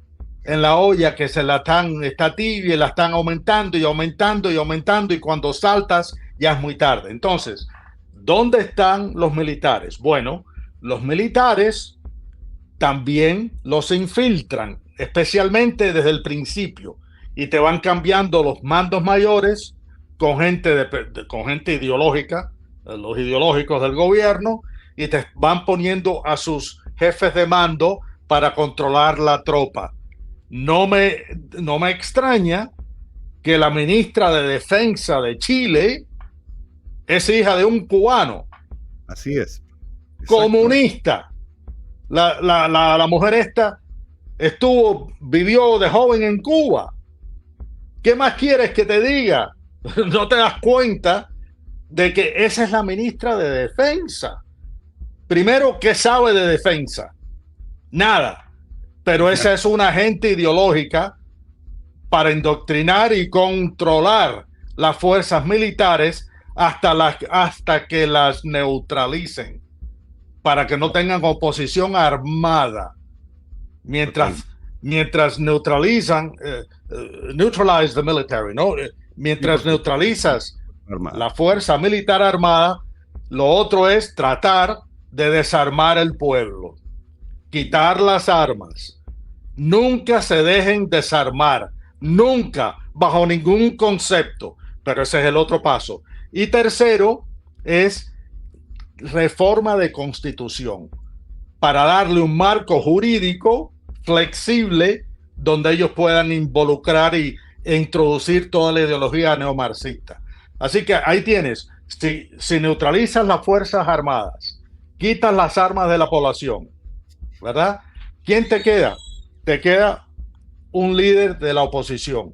en la olla que está tibia y la están aumentando y aumentando y aumentando, y cuando saltas ya es muy tarde. Entonces, ¿dónde están los militares? Bueno, los militares también los infiltran, especialmente desde el principio, y te van cambiando los mandos mayores con gente ideológica, los ideológicos del gobierno, y te van poniendo a sus jefes de mando para controlar la tropa. No me extraña que la ministra de Defensa de Chile es hija de un cubano Así es. comunista. La mujer esta vivió de joven en Cuba ¿Qué más quieres que te diga? No te das cuenta de que esa es la ministra de Defensa. Primero, ¿qué sabe de defensa? Nada. Pero esa es una agente ideológica para indoctrinar y controlar las fuerzas militares hasta que las neutralicen, para que no tengan oposición armada. Mientras neutralizan, neutralize the military, ¿no? Mientras neutralizas la fuerza militar armada, lo otro es tratar de desarmar el pueblo, quitar las armas. Nunca se dejen desarmar, nunca, bajo ningún concepto, pero ese es el otro paso. Y tercero es reforma de constitución, para darle un marco jurídico flexible donde ellos puedan involucrar e introducir toda la ideología neomarxista. Así que ahí tienes, si neutralizas las fuerzas armadas, quitas las armas de la población, ¿verdad? ¿Quién te queda? Te queda un líder de la oposición,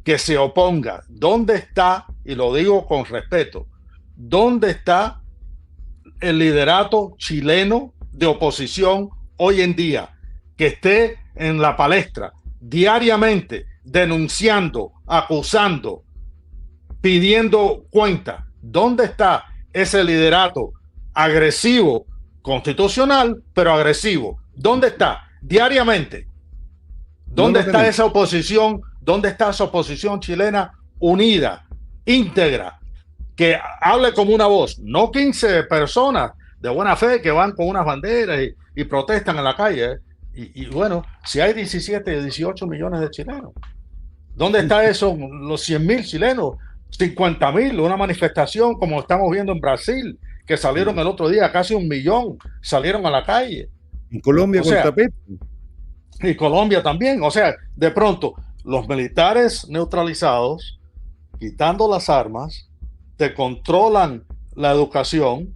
que se oponga. ¿Dónde está, y lo digo con respeto, dónde está el liderato chileno de oposición hoy en día, que esté en la palestra diariamente denunciando, acusando, pidiendo cuenta? ¿Dónde está ese liderato agresivo, constitucional, pero agresivo? ¿Dónde está? Diariamente. ¿Dónde está esa oposición? ¿Dónde está esa oposición chilena unida, íntegra, que hable como una voz? No 15 personas de buena fe que van con unas banderas y protestan en la calle. Y bueno, si hay 17, 18 millones de chilenos, ¿dónde está eso? Los 100.000 chilenos, 50.000, una manifestación como estamos viendo en Brasil, que salieron el otro día, casi 1 millón, salieron a la calle. En Colombia, contra Petro. Y Colombia también. O sea, de pronto, los militares neutralizados, quitando las armas, te controlan la educación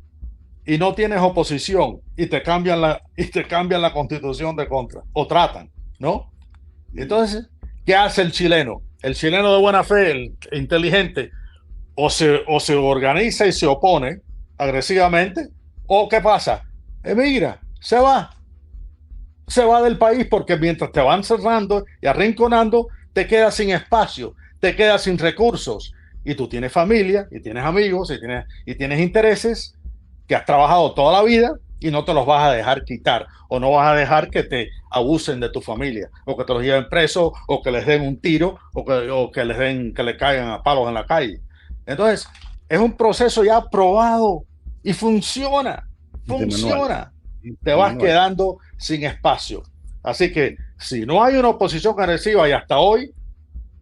y no tienes oposición y te cambian la constitución de contra, o tratan, ¿no? Entonces, ¿qué hace el chileno? El chileno de buena fe, el inteligente, o se organiza y se opone agresivamente, o ¿qué pasa? Emigra, se va del país, porque mientras te van cerrando y arrinconando, te quedas sin espacio, te quedas sin recursos, y tú tienes familia, y tienes amigos, y tienes intereses que has trabajado toda la vida y no te los vas a dejar quitar, o no vas a dejar que te abusen de tu familia, o que te los lleven presos, o que les den un tiro, o que le caigan a palos en la calle. Entonces, es un proceso ya probado y funciona. Te vas quedando sin espacio. Así que si no hay una oposición agresiva, y hasta hoy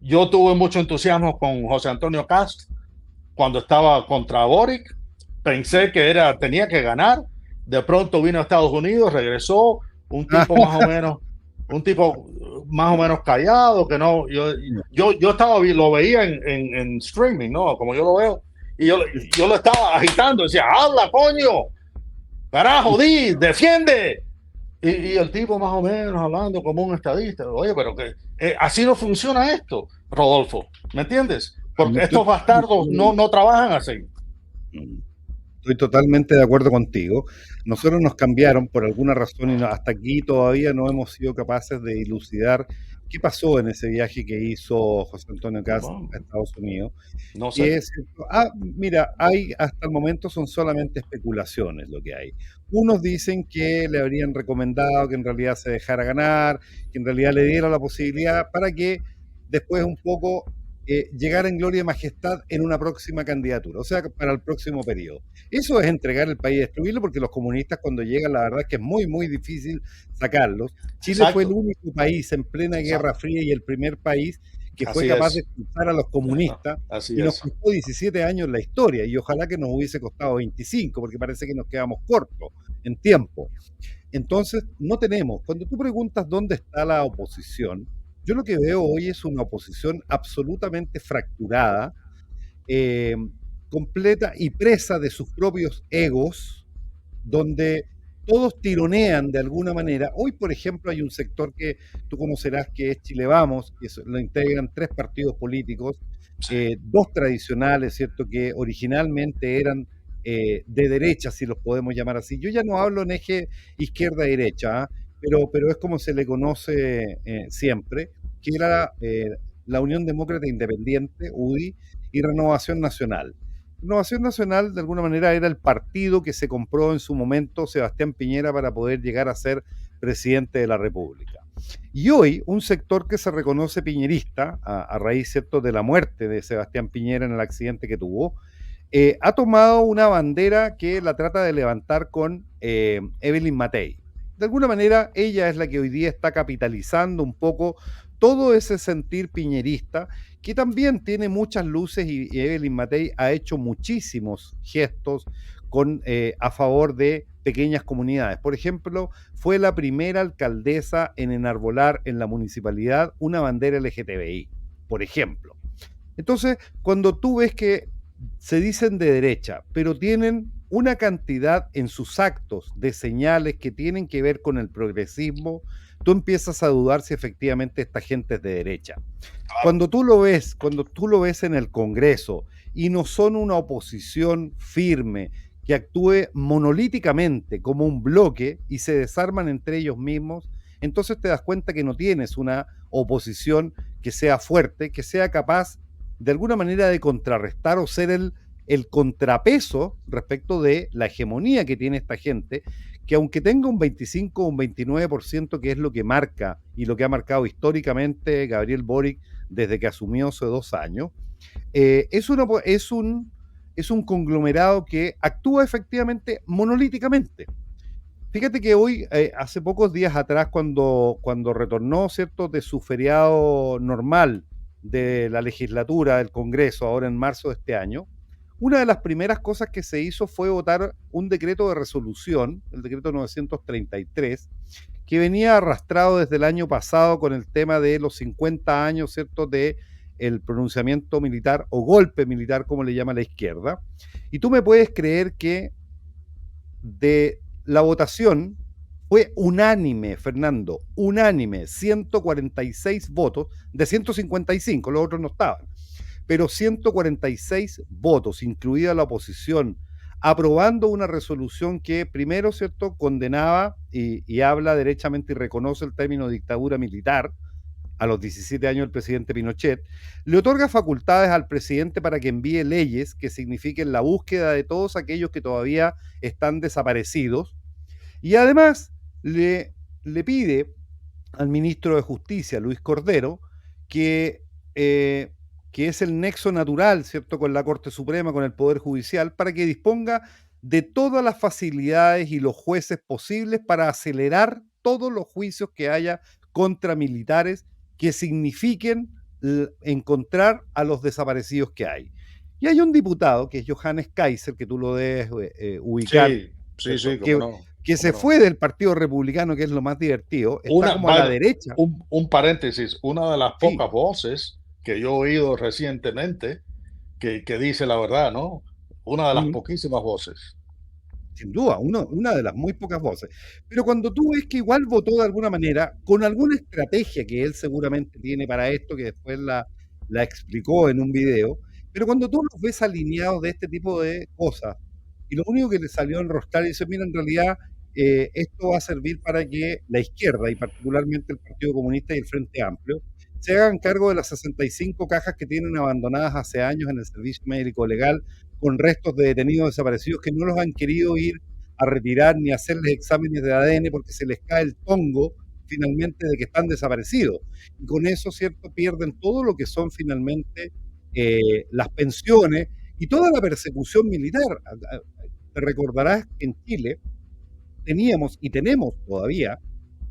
yo tuve mucho entusiasmo con José Antonio Cast cuando estaba contra Boric, pensé que tenía que ganar. De pronto vino a Estados Unidos, regresó un tipo más o menos callado, que no, yo lo veía en streaming, ¿no? Como yo lo veo, y yo lo estaba agitando, decía, habla, coño, carajo, defiende. Y el tipo más o menos hablando como un estadista. Oye, pero que así no funciona esto, Rodolfo, ¿me entiendes? Porque estos bastardos no trabajan así. Estoy totalmente de acuerdo contigo. Nosotros nos cambiaron por alguna razón y hasta aquí todavía no hemos sido capaces de dilucidar qué pasó en ese viaje que hizo José Antonio Cast a Estados Unidos. No sé. Mira, hasta el momento son solamente especulaciones lo que hay. Unos dicen que le habrían recomendado que en realidad se dejara ganar, que en realidad le diera la posibilidad para que después un poco llegar en gloria y majestad en una próxima candidatura, o sea, para el próximo periodo. Eso es entregar el país y destruirlo, porque los comunistas cuando llegan, la verdad es que es muy, muy difícil sacarlos. Chile fue el único país en plena Guerra Fría y el primer país que fue capaz de expulsar a los comunistas, y nos costó 17 años la historia, y ojalá que nos hubiese costado 25, porque parece que nos quedamos cortos en tiempo. Entonces, no tenemos, cuando tú preguntas dónde está la oposición, yo lo que veo hoy es una oposición absolutamente fracturada, completa y presa de sus propios egos, donde todos tironean de alguna manera. Hoy, por ejemplo, hay un sector que tú conocerás que es Chile Vamos, lo integran tres partidos políticos, Sí, dos tradicionales, ¿cierto? Que originalmente eran de derecha, si los podemos llamar así. Yo ya no hablo en eje izquierda-derecha, ¿ah? Pero es como se le conoce siempre, que era la Unión Demócrata Independiente, UDI, y Renovación Nacional. Renovación Nacional, de alguna manera, era el partido que se compró en su momento Sebastián Piñera para poder llegar a ser presidente de la República. Y hoy, un sector que se reconoce piñerista, a raíz, ¿cierto?, de la muerte de Sebastián Piñera en el accidente que tuvo, ha tomado una bandera que la trata de levantar con Evelyn Matei. De alguna manera, ella es la que hoy día está capitalizando un poco todo ese sentir piñerista, que también tiene muchas luces, y Evelyn Matei ha hecho muchísimos gestos a favor de pequeñas comunidades. Por ejemplo, fue la primera alcaldesa en enarbolar en la municipalidad una bandera LGTBI, por ejemplo. Entonces, cuando tú ves que se dicen de derecha, pero tienen una cantidad en sus actos de señales que tienen que ver con el progresismo, tú empiezas a dudar si efectivamente esta gente es de derecha. claro. Cuando tú lo ves en el Congreso y no son una oposición firme que actúe monolíticamente como un bloque y se desarman entre ellos mismos, entonces te das cuenta que no tienes una oposición que sea fuerte, que sea capaz de alguna manera de contrarrestar o ser el contrapeso respecto de la hegemonía que tiene esta gente, que aunque tenga un 25 o un 29%, que es lo que marca y lo que ha marcado históricamente Gabriel Boric desde que asumió hace 2 años, es, una, es un conglomerado que actúa efectivamente monolíticamente. Fíjate que hoy, hace pocos días atrás, cuando retornó, ¿cierto?, de su feriado normal de la legislatura del Congreso, ahora en marzo de este año, una de las primeras cosas que se hizo fue votar un decreto de resolución, el decreto 933, que venía arrastrado desde el año pasado con el tema de los 50 años, ¿cierto?, de el pronunciamiento militar o golpe militar, como le llama la izquierda. Y tú me puedes creer que de la votación fue unánime, Fernando, unánime, 146 votos de 155, los otros no estaban, pero 146 votos, incluida la oposición, aprobando una resolución que primero, ¿cierto?, condenaba y habla derechamente y reconoce el término dictadura militar a los 17 años del presidente Pinochet, le otorga facultades al presidente para que envíe leyes que signifiquen la búsqueda de todos aquellos que todavía están desaparecidos, y además le pide al ministro de Justicia, Luis Cordero, que, eh, que es el nexo natural, ¿cierto?, con la Corte Suprema, con el Poder Judicial, para que disponga de todas las facilidades y los jueces posibles para acelerar todos los juicios que haya contra militares que signifiquen encontrar a los desaparecidos que hay. Y hay un diputado, que es Johannes Kaiser, que tú lo debes ubicar, Sí, sí, ¿cierto?, sí, cómo no, que cómo se no. fue del Partido Republicano, que es lo más divertido, está como a la Bueno, derecha. un paréntesis, una de las Sí, pocas voces que yo he oído recientemente que dice la verdad, ¿no? Una de las mm, poquísimas voces. sin duda, una de las muy pocas voces. Pero cuando tú ves que igual votó de alguna manera, con alguna estrategia que él seguramente tiene para esto, que después la explicó en un video, pero cuando tú los ves alineados de este tipo de cosas, y lo único que le salió a enroscar y dice, mira, en realidad esto va a servir para que la izquierda, y particularmente el Partido Comunista y el Frente Amplio, se hagan cargo de las 65 cajas que tienen abandonadas hace años en el servicio médico legal, con restos de detenidos desaparecidos que no los han querido ir a retirar ni hacerles exámenes de ADN porque se les cae el tongo finalmente de que están desaparecidos. Y con eso, ¿cierto?, pierden todo lo que son finalmente las pensiones y toda la persecución militar. Te recordarás que en Chile teníamos y tenemos todavía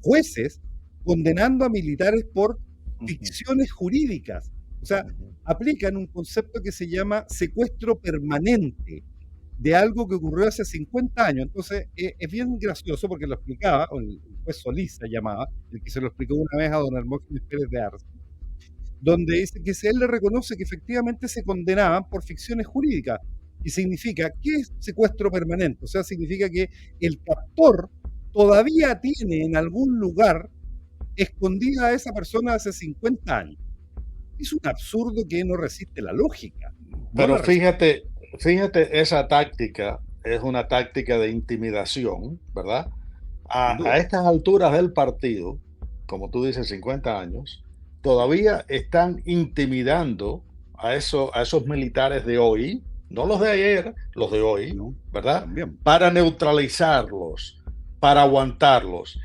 jueces condenando a militares por Ujú, ficciones jurídicas. O sea, ujú. aplican un concepto que se llama secuestro permanente de algo que ocurrió hace 50 años. Entonces, es bien gracioso porque lo explicaba, o el juez Solís se llamaba, el que se lo explicó una vez a don Hermógenes Pérez de Arce, donde dice que si él le reconoce que efectivamente se condenaban por ficciones jurídicas. Y significa, ¿qué es secuestro permanente? O sea, significa que el captor todavía tiene en algún lugar escondida a esa persona hace 50 años. Es un absurdo que no resiste la lógica. No Pero la resiste, fíjate, esa táctica es una táctica de intimidación, ¿verdad? sin A duda. estas alturas del partido, como tú dices, 50 años, todavía están intimidando a esos militares de hoy, no los de ayer, los de hoy, ¿No? ¿verdad? También. Para neutralizarlos, para aguantarlos.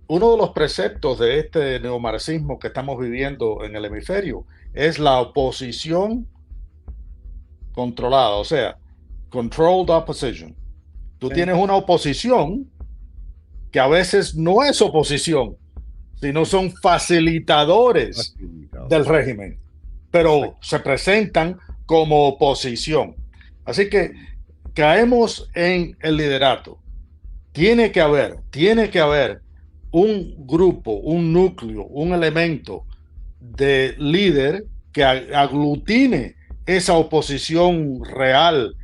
Uno de los preceptos de este neomarxismo que estamos viviendo en el hemisferio es la oposición controlada, o sea, controlled opposition. Tú Sí. tienes una oposición que a veces no es oposición, sino son facilitadores Facilitado. del régimen, pero se presentan como oposición. Así que caemos en el liderato. Tiene que haber un grupo, un núcleo, un elemento de líder que aglutine esa oposición real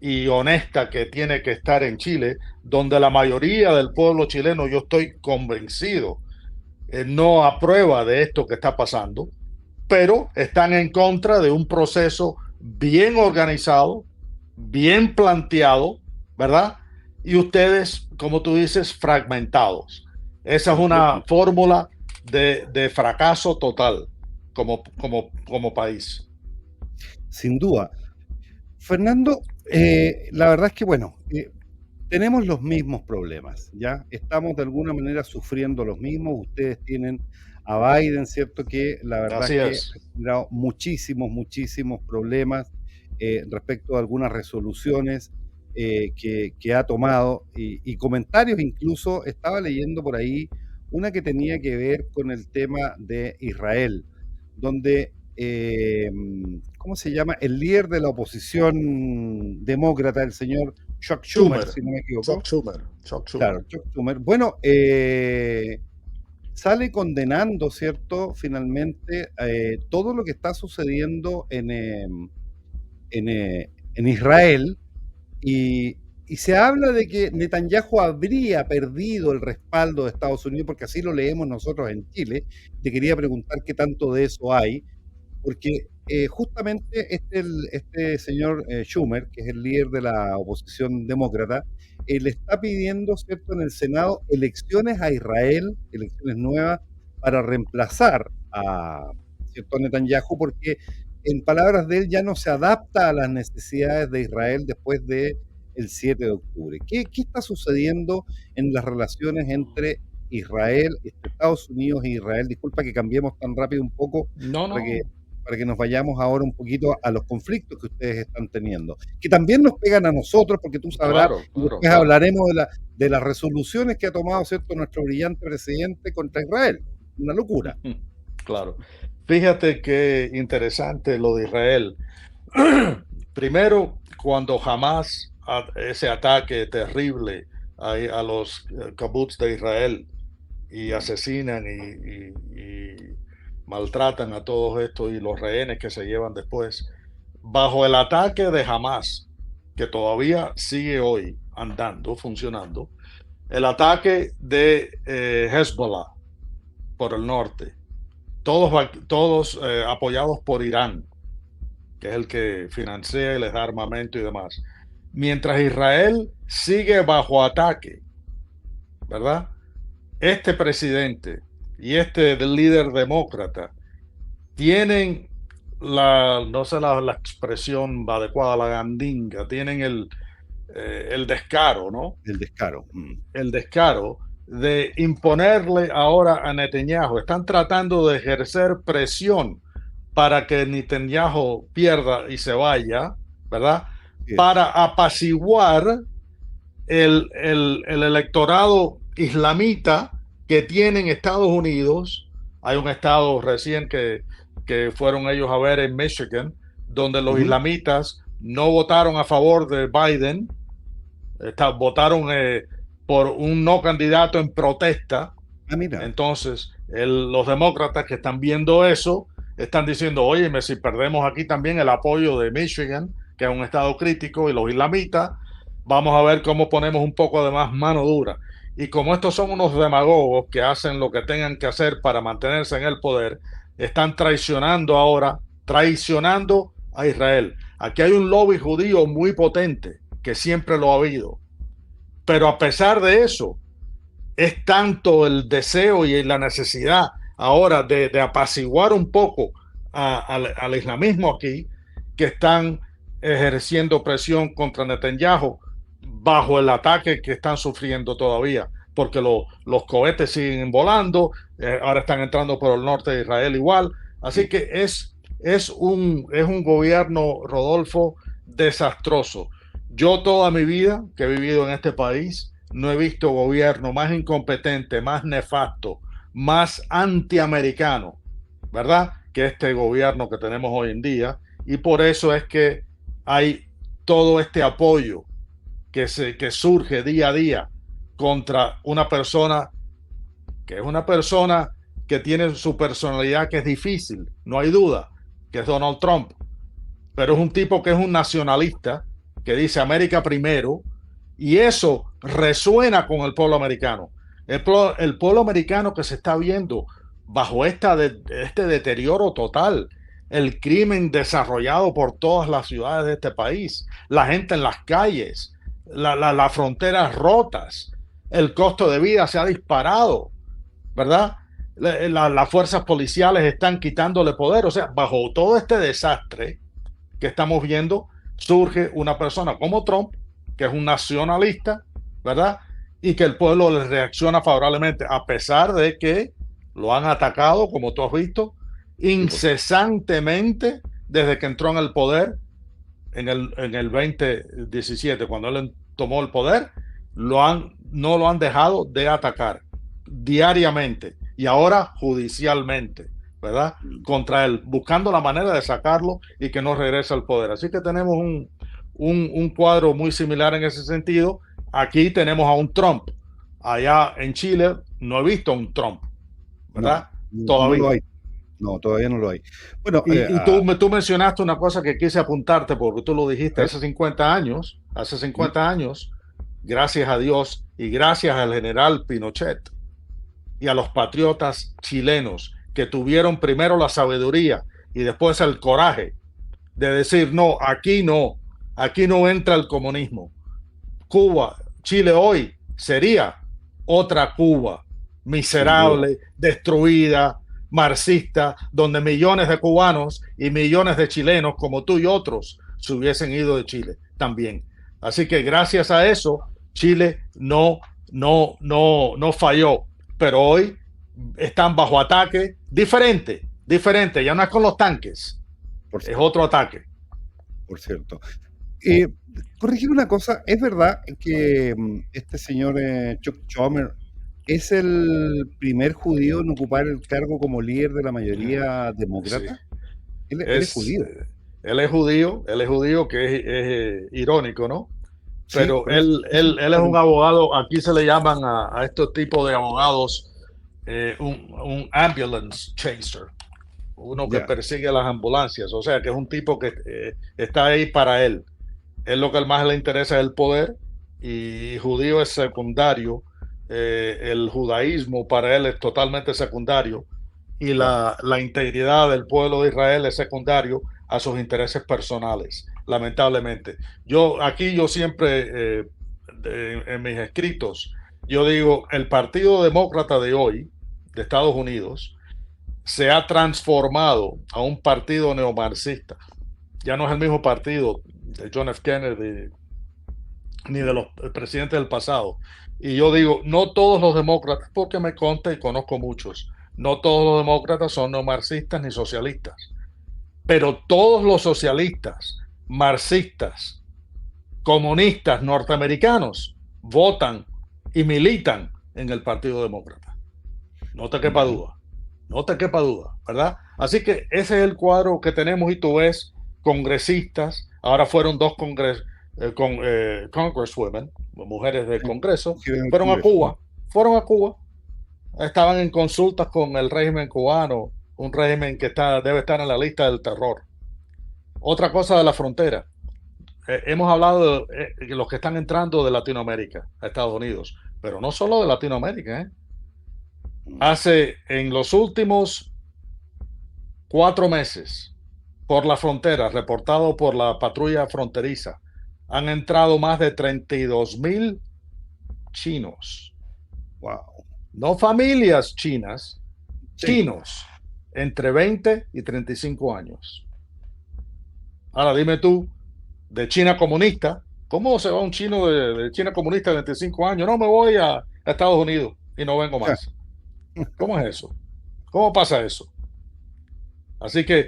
y honesta que tiene que estar en Chile, donde la mayoría del pueblo chileno, yo estoy convencido, no aprueba de esto que está pasando, pero están en contra de un proceso bien organizado, bien planteado, ¿verdad? Y ustedes, como tú dices, fragmentados. Esa es una fórmula de fracaso total como país. Sin duda. Fernando, la verdad es que, bueno, tenemos los mismos problemas, ¿ya? Estamos de alguna manera sufriendo los mismos. Ustedes tienen a Biden, ¿cierto? Que la verdad Así es que es. ha generado muchísimos problemas respecto a algunas resoluciones que ha tomado y comentarios. Incluso estaba leyendo por ahí una que tenía que ver con el tema de Israel, donde ¿cómo se llama? El líder de la oposición demócrata, el señor Chuck Schumer, si no me equivoco. Chuck Schumer. Claro, Chuck Schumer. Bueno, sale condenando, ¿cierto? Finalmente, todo lo que está sucediendo en Israel y se habla de que Netanyahu habría perdido el respaldo de Estados Unidos, porque así lo leemos nosotros en Chile. Te quería preguntar qué tanto de eso hay, porque justamente este señor Schumer, que es el líder de la oposición demócrata, le está pidiendo, ¿cierto?, en el Senado elecciones a Israel, elecciones nuevas, para reemplazar a, ¿cierto?, Netanyahu, porque en palabras de él ya no se adapta a las necesidades de Israel después del 7 de octubre. ¿Qué está sucediendo en las relaciones entre Israel, Estados Unidos e Israel? Disculpa que cambiemos tan rápido un poco No, para que, no. para que nos vayamos ahora un poquito a los conflictos que ustedes están teniendo, que también nos pegan a nosotros, porque tú sabrás, Claro, y claro, después claro. hablaremos de las resoluciones que ha tomado, ¿cierto?, nuestro brillante presidente contra Israel. Una locura. Claro. Fíjate qué interesante lo de Israel. Primero, cuando Hamas, ese ataque terrible a los kibbutz de Israel y asesinan y maltratan a todos estos y los rehenes que se llevan después, bajo el ataque de Hamas, que todavía sigue hoy andando, funcionando, el ataque de Hezbollah por el norte, todos apoyados por Irán, que es el que financia y les da armamento y demás. Mientras Israel sigue bajo ataque, ¿verdad? Este presidente y este líder demócrata tienen no sé la expresión adecuada, la gandinga, tienen el descaro, ¿no? El descaro. El descaro de imponerle ahora a Netanyahu. Están tratando de ejercer presión para que Netanyahu pierda y se vaya, ¿verdad? Sí, Para apaciguar el electorado islamita que tiene en Estados Unidos. Hay un estado recién que fueron ellos a ver en Michigan, donde los islamitas no votaron a favor de Biden, votaron por un no candidato en protesta. mira. Entonces, los demócratas que están viendo eso están diciendo, óyeme, si perdemos aquí también el apoyo de Michigan, que es un estado crítico, y los islamitas, vamos a ver cómo ponemos un poco de más mano dura. Y como estos son unos demagogos que hacen lo que tengan que hacer para mantenerse en el poder, están traicionando ahora, traicionando a Israel. Aquí hay un lobby judío muy potente, que siempre lo ha habido. Pero a pesar de eso, es tanto el deseo y la necesidad ahora de apaciguar un poco al islamismo aquí, que están ejerciendo presión contra Netanyahu bajo el ataque que están sufriendo todavía, porque los cohetes siguen volando, ahora están entrando por el norte de Israel igual. Así que es un gobierno, Rodolfo, desastroso. Yo toda mi vida que he vivido en este país, no he visto gobierno más incompetente, más nefasto, más antiamericano, ¿verdad? Que este gobierno que tenemos hoy en día. Y por eso es que hay todo este apoyo que surge día a día contra una persona que es una persona que tiene su personalidad que es difícil, no hay duda, que es Donald Trump. Pero es un tipo que es un nacionalista, que dice América primero, y eso resuena con el pueblo americano. El pueblo americano que se está viendo bajo este deterioro total, el crimen desarrollado por todas las ciudades de este país, la gente en las calles, las fronteras rotas, el costo de vida se ha disparado, ¿verdad? Las fuerzas policiales están quitándole poder, o sea, bajo todo este desastre que estamos viendo, surge una persona como Trump, que es un nacionalista, ¿verdad? Y que el pueblo le reacciona favorablemente, a pesar de que lo han atacado, como tú has visto, incesantemente desde que entró en el poder en el 2017, cuando él tomó el poder, no lo han dejado de atacar diariamente y ahora judicialmente, ¿verdad? Contra él, buscando la manera de sacarlo y que no regrese al poder. Así que tenemos un cuadro muy similar en ese sentido. Aquí tenemos a un Trump. Allá en Chile no he visto un Trump, ¿verdad? No, Todavía. No lo hay. No, todavía no lo hay. Bueno, y tú mencionaste una cosa que quise apuntarte porque tú lo dijiste hace 50 años, gracias a Dios y gracias al general Pinochet y a los patriotas chilenos que tuvieron primero la sabiduría y después el coraje de decir aquí no entra el comunismo. Cuba, Chile hoy sería otra Cuba, miserable, destruida, marxista, donde millones de cubanos y millones de chilenos como tú y otros se hubiesen ido de Chile también. Así que gracias a eso, Chile no falló, pero hoy están bajo ataque diferente, ya no es con los tanques, es otro ataque. Por cierto. Corregir una cosa, ¿es verdad que este señor Chuck Schumer es el primer judío en ocupar el cargo como líder de la mayoría demócrata? Sí. Él es judío. Él es judío, que es irónico, ¿no? Pero sí, él es un abogado, aquí se le llaman a estos tipos de abogados un ambulance chaser, uno que persigue las ambulancias, o sea que es un tipo que está ahí para él. Él lo que más le interesa es el poder y judío es secundario. El judaísmo para él es totalmente secundario y la integridad del pueblo de Israel es secundario a sus intereses personales, lamentablemente. Yo siempre en mis escritos, yo digo, el Partido Demócrata de hoy, de Estados Unidos, se ha transformado a un partido neomarxista. Ya no es el mismo partido de John F. Kennedy ni de los presidentes del pasado. Y yo digo, no todos los demócratas, porque me consta y conozco muchos, no todos los demócratas son neomarxistas ni socialistas, pero todos los socialistas, marxistas, comunistas norteamericanos votan y militan en el Partido Demócrata. No te quepa duda, ¿verdad? Así que ese es el cuadro que tenemos y tú ves congresistas, ahora fueron dos congresswomen, mujeres del Congreso, fueron a Cuba, estaban en consultas con el régimen cubano, un régimen que debe estar en la lista del terror. Otra cosa de la frontera, hemos hablado de los que están entrando de Latinoamérica a Estados Unidos, pero no solo de Latinoamérica, ¿eh? Mm. En los últimos 4 meses, por la frontera, reportado por la patrulla fronteriza, han entrado más de 32,000 chinos. Wow. No familias chinas, Sí. chinos entre 20 y 35 años. Ahora dime tú, de China comunista, ¿cómo se va un chino de China comunista de 25 años? No, me voy a Estados Unidos y no vengo más. ¿Cómo es eso? ¿Cómo pasa eso? Así que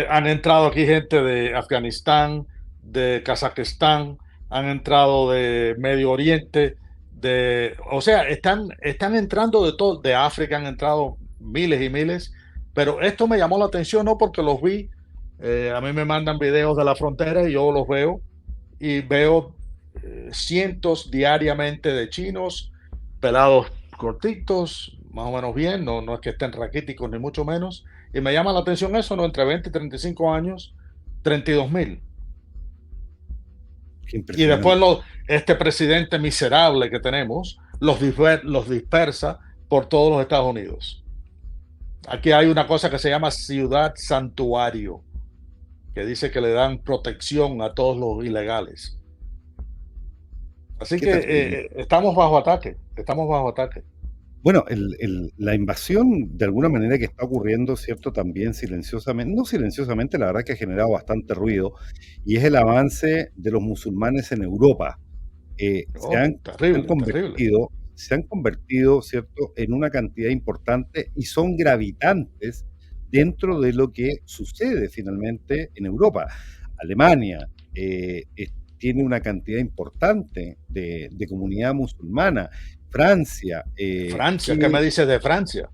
han entrado aquí gente de Afganistán, de Kazajistán, han entrado de Medio Oriente, o sea, están entrando de todo, de África han entrado miles y miles, pero esto me llamó la atención no porque los vi, a mí me mandan videos de la frontera y yo los veo y veo cientos diariamente de chinos, pelados cortitos, más o menos bien, no, no es que estén raquíticos ni mucho menos, y me llama la atención eso, ¿no? Entre 20 y 35 años, 32,000. Qué Y después impresionante. este presidente miserable que tenemos los dispersa por todos los Estados Unidos. Aquí hay una cosa que se llama ciudad santuario, que dice que le dan protección a todos los ilegales. Así Qué que terrible. estamos bajo ataque, estamos bajo ataque. Bueno, la invasión de alguna manera que está ocurriendo, ¿cierto? También silenciosamente, no silenciosamente, la verdad que ha generado bastante ruido, y es el avance de los musulmanes en Europa. Se Oh, han, se han terrible, terrible. convertido, se han convertido, ¿cierto?, en una cantidad importante y son gravitantes dentro de lo que sucede finalmente en Europa. Alemania tiene una cantidad importante de comunidad musulmana. Francia, Francia, ¿qué que me dices de Francia?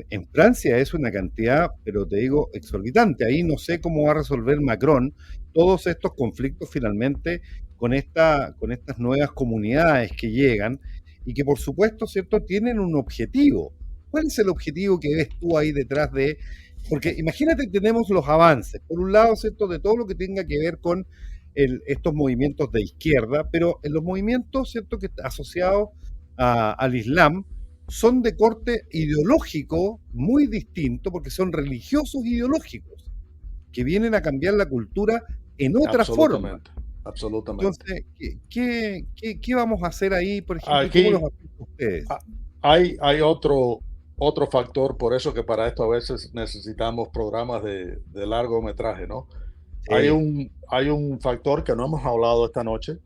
en Francia es una cantidad, pero te digo, exorbitante. Ahí no sé cómo va a resolver Macron todos estos conflictos finalmente con estas nuevas comunidades que llegan y que por supuesto, ¿cierto?, tienen un objetivo. ¿Cuál es el objetivo que ves tú ahí detrás de? Porque imagínate que tenemos los avances, por un lado, ¿cierto?, de todo lo que tenga que ver con estos movimientos de izquierda, pero en los movimientos, ¿cierto?, que asociados al Islam, son de corte ideológico muy distinto, porque son religiosos ideológicos, que vienen a cambiar la cultura en otra forma. Absolutamente, absolutamente. Entonces, ¿qué vamos a hacer ahí, por ejemplo, y cómo los Aquí afecta a ustedes? ah, hay otro factor, por eso que para esto a veces necesitamos programas de largometraje, ¿no? Sí. Hay un factor que no hemos hablado esta noche,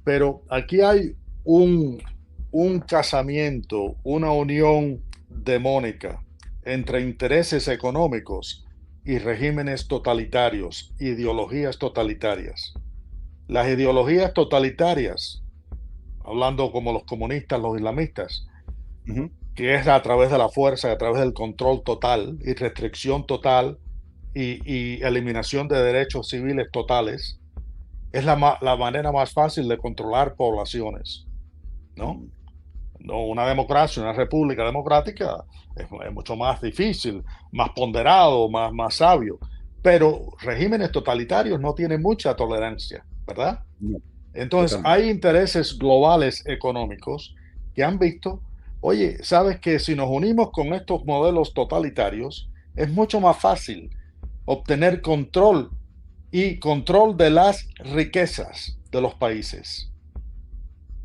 pero aquí hay un, un casamiento, una unión demónica entre intereses económicos y regímenes totalitarios, ideologías totalitarias. Las ideologías totalitarias, hablando como los comunistas, los islamistas, Ujú. que es a través de la fuerza, a través del control total y restricción total y eliminación de derechos civiles totales, es la manera más fácil de controlar poblaciones, ¿no? Mm. No, una democracia, una república democrática es mucho más difícil, más ponderado, más sabio. Pero regímenes totalitarios no tienen mucha tolerancia, ¿verdad? No, Entonces, totalmente. hay intereses globales económicos que han visto, oye, sabes que si nos unimos con estos modelos totalitarios, es mucho más fácil obtener control de las riquezas de los países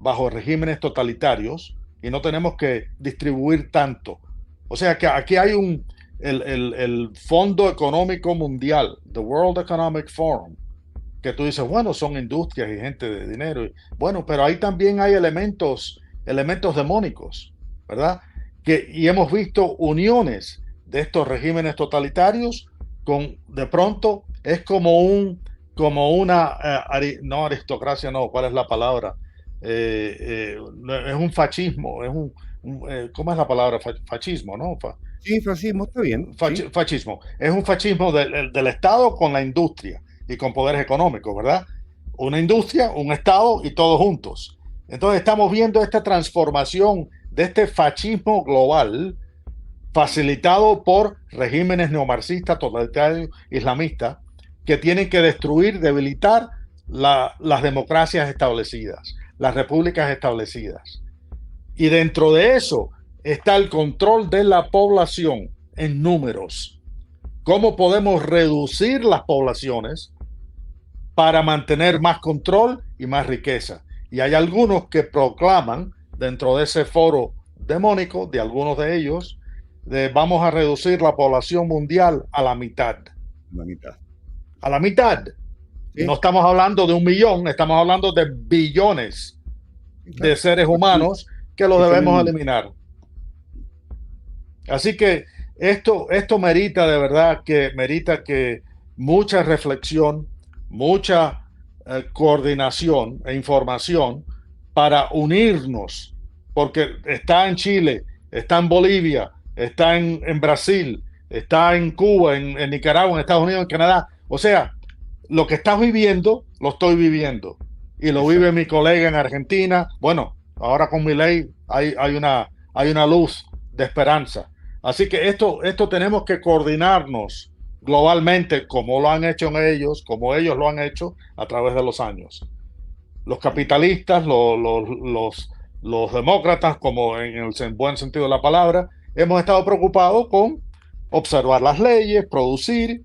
bajo regímenes totalitarios y no tenemos que distribuir tanto. O sea que aquí hay el Fondo Económico Mundial, the World Economic Forum, que tú dices, bueno, son industrias y gente de dinero. Bueno, pero ahí también hay elementos demónicos, ¿verdad? Y hemos visto uniones de estos regímenes totalitarios de pronto es como una, no aristocracia, no, ¿cuál es la palabra? No, es un fascismo, ¿cómo es la palabra? Fascismo, ¿no? Sí, fascismo, está bien, sí. Fascismo. Es un fascismo del Estado con la industria y con poderes económicos, ¿verdad? Una industria, un Estado y todos juntos. Entonces estamos viendo esta transformación de este fascismo global facilitado por regímenes neomarxistas, totalitarios, islamistas, que tienen que destruir, debilitar las democracias establecidas, las repúblicas establecidas. Y dentro de eso está el control de la población en números. ¿Cómo podemos reducir las poblaciones para mantener más control y más riqueza? Y hay algunos que proclaman dentro de ese foro demónico, de algunos de ellos, de vamos a reducir la población mundial a la mitad. La mitad. A la mitad. ¿Sí? No estamos hablando de 1 millón, estamos hablando de billones de seres humanos que los debemos eliminar. Así que esto merita de verdad que mucha reflexión, mucha coordinación e información para unirnos, porque está en Chile, está en Bolivia, está en Brasil, está en Cuba, en Nicaragua, en Estados Unidos, en Canadá. O sea, lo que estás viviendo, lo estoy viviendo. Y lo vive mi colega en Argentina. Bueno, ahora con Milei hay una luz de esperanza. Así que esto tenemos que coordinarnos globalmente como lo han hecho ellos, como ellos lo han hecho a través de los años. Los capitalistas, los demócratas, como en el buen sentido de la palabra, hemos estado preocupados con observar las leyes, producir,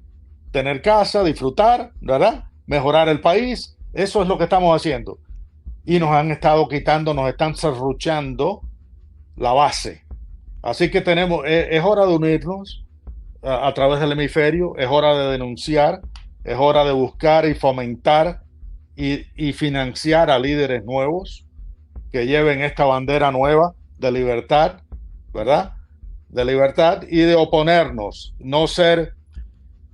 tener casa, disfrutar, ¿verdad? Mejorar el país. Eso es lo que estamos haciendo. Y nos han estado quitando, nos están serruchando la base. Así que es hora de unirnos a través del hemisferio, es hora de denunciar, es hora de buscar y fomentar y financiar a líderes nuevos que lleven esta bandera nueva de libertad, ¿verdad? De libertad y de oponernos, no ser,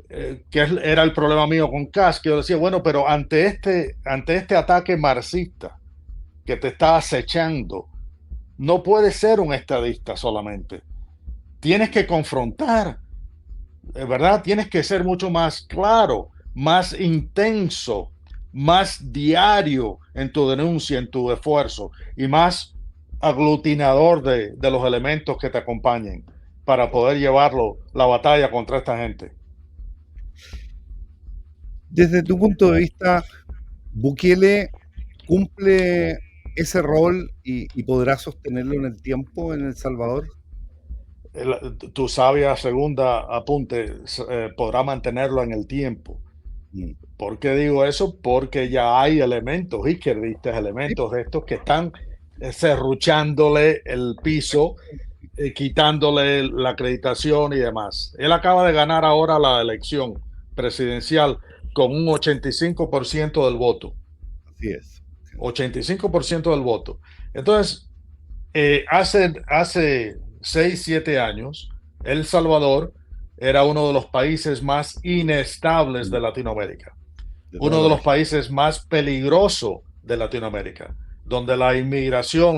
que era el problema mío con Kass, que yo decía, bueno, pero ante este ataque marxista que te está acechando, no puedes ser un estadista solamente. Tienes que confrontar, ¿verdad? Tienes que ser mucho más claro, más intenso, más diario en tu denuncia, en tu esfuerzo y más aglutinador de los elementos que te acompañen para poder llevarlo la batalla contra esta gente. Desde tu punto de vista, ¿Bukele cumple ese rol y podrá sostenerlo en el tiempo en El Salvador? Tu sabia segunda apunte podrá mantenerlo en el tiempo. ¿Por qué digo eso? Porque ya hay elementos izquierdistas, elementos de estos que están serruchándole el piso, quitándole la acreditación y demás. Él acaba de ganar ahora la elección presidencial con un 85% del voto. Así es. 85% del voto. Entonces, hace 6, 7 años, El Salvador era uno de los países más inestables de Latinoamérica, uno de los países más peligrosos de Latinoamérica, donde la emigración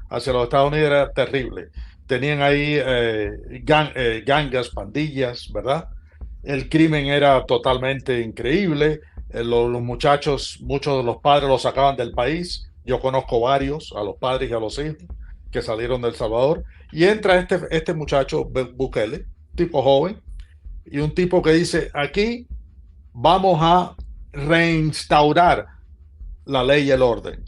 hacia los Estados Unidos era terrible. Tenían ahí gangas, pandillas, ¿verdad? El crimen era totalmente increíble. Los muchachos, muchos de los padres los sacaban del país. Yo conozco varios, a los padres y a los hijos que salieron de El Salvador. Y entra este muchacho Bukele, tipo joven, y un tipo que dice, aquí vamos a reinstaurar la ley y el orden.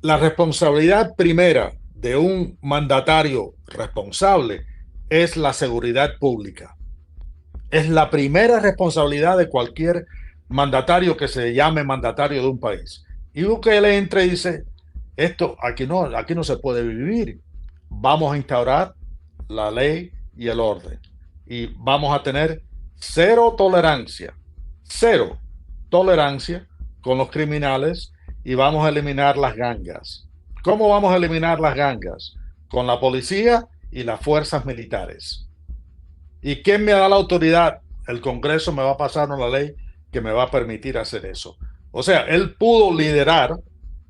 La responsabilidad primera de un mandatario responsable es la seguridad pública. Es la primera responsabilidad de cualquier mandatario que se llame mandatario de un país. Y Bukele entra y dice, aquí no se puede vivir. Vamos a instaurar la ley y el orden. Y vamos a tener cero tolerancia con los criminales y vamos a eliminar las gangas. ¿Cómo vamos a eliminar las gangas? Con la policía y las fuerzas militares. ¿Y quién me da la autoridad? El Congreso me va a pasar una ley que me va a permitir hacer eso. O sea, él pudo liderar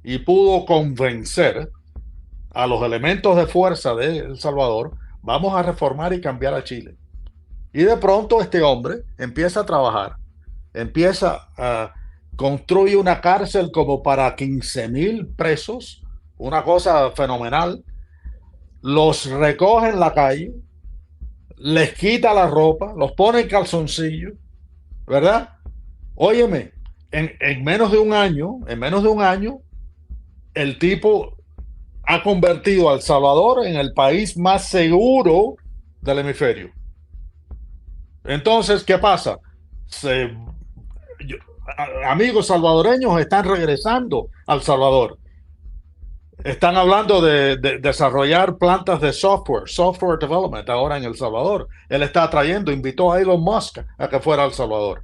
y pudo convencer a los elementos de fuerza de El Salvador, vamos a reformar y cambiar a Chile. Y de pronto este hombre empieza a trabajar, empieza a construir una cárcel como para 15,000 presos, una cosa fenomenal, los recoge en la calle, les quita la ropa, los pone en calzoncillo, ¿verdad? Óyeme, en menos de un año, el tipo ha convertido a El Salvador en el país más seguro del hemisferio. Entonces, ¿qué pasa? Se, yo, amigos salvadoreños están regresando a El Salvador. Están hablando de desarrollar plantas de software development ahora en El Salvador. Él está trayendo, invitó a Elon Musk a que fuera a El Salvador.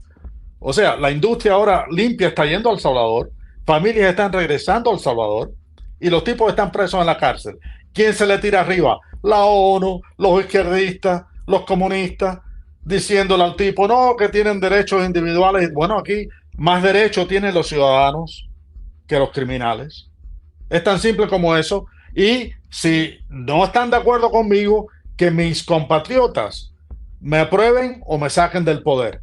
O sea, la industria ahora limpia está yendo a El Salvador, familias están regresando a El Salvador y los tipos están presos en la cárcel. ¿Quién se le tira arriba? La ONU, los izquierdistas, los comunistas, diciéndole al tipo, no, que tienen derechos individuales. Bueno, aquí más derechos tienen los ciudadanos que los criminales. Es tan simple como eso. Y si no están de acuerdo conmigo, que mis compatriotas me aprueben o me saquen del poder.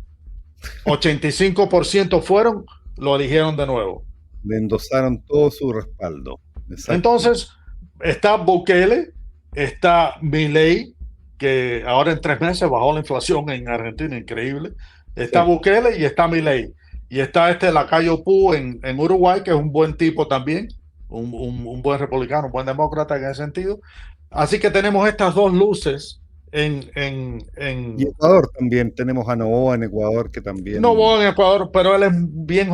85% fueron, lo eligieron de nuevo. Le endosaron todo su respaldo. Exacto. Entonces, está Bukele, está Milei, que ahora en 3 meses bajó la inflación en Argentina, increíble. Está Sí. Bukele y está Milei. Y está este Lacayo Pou en Uruguay, que es un buen tipo también, un buen republicano, un buen demócrata en ese sentido. Así que tenemos estas dos luces Y Ecuador también, tenemos a Novoa en Ecuador que no también. voy en Ecuador, pero él es bien Sí,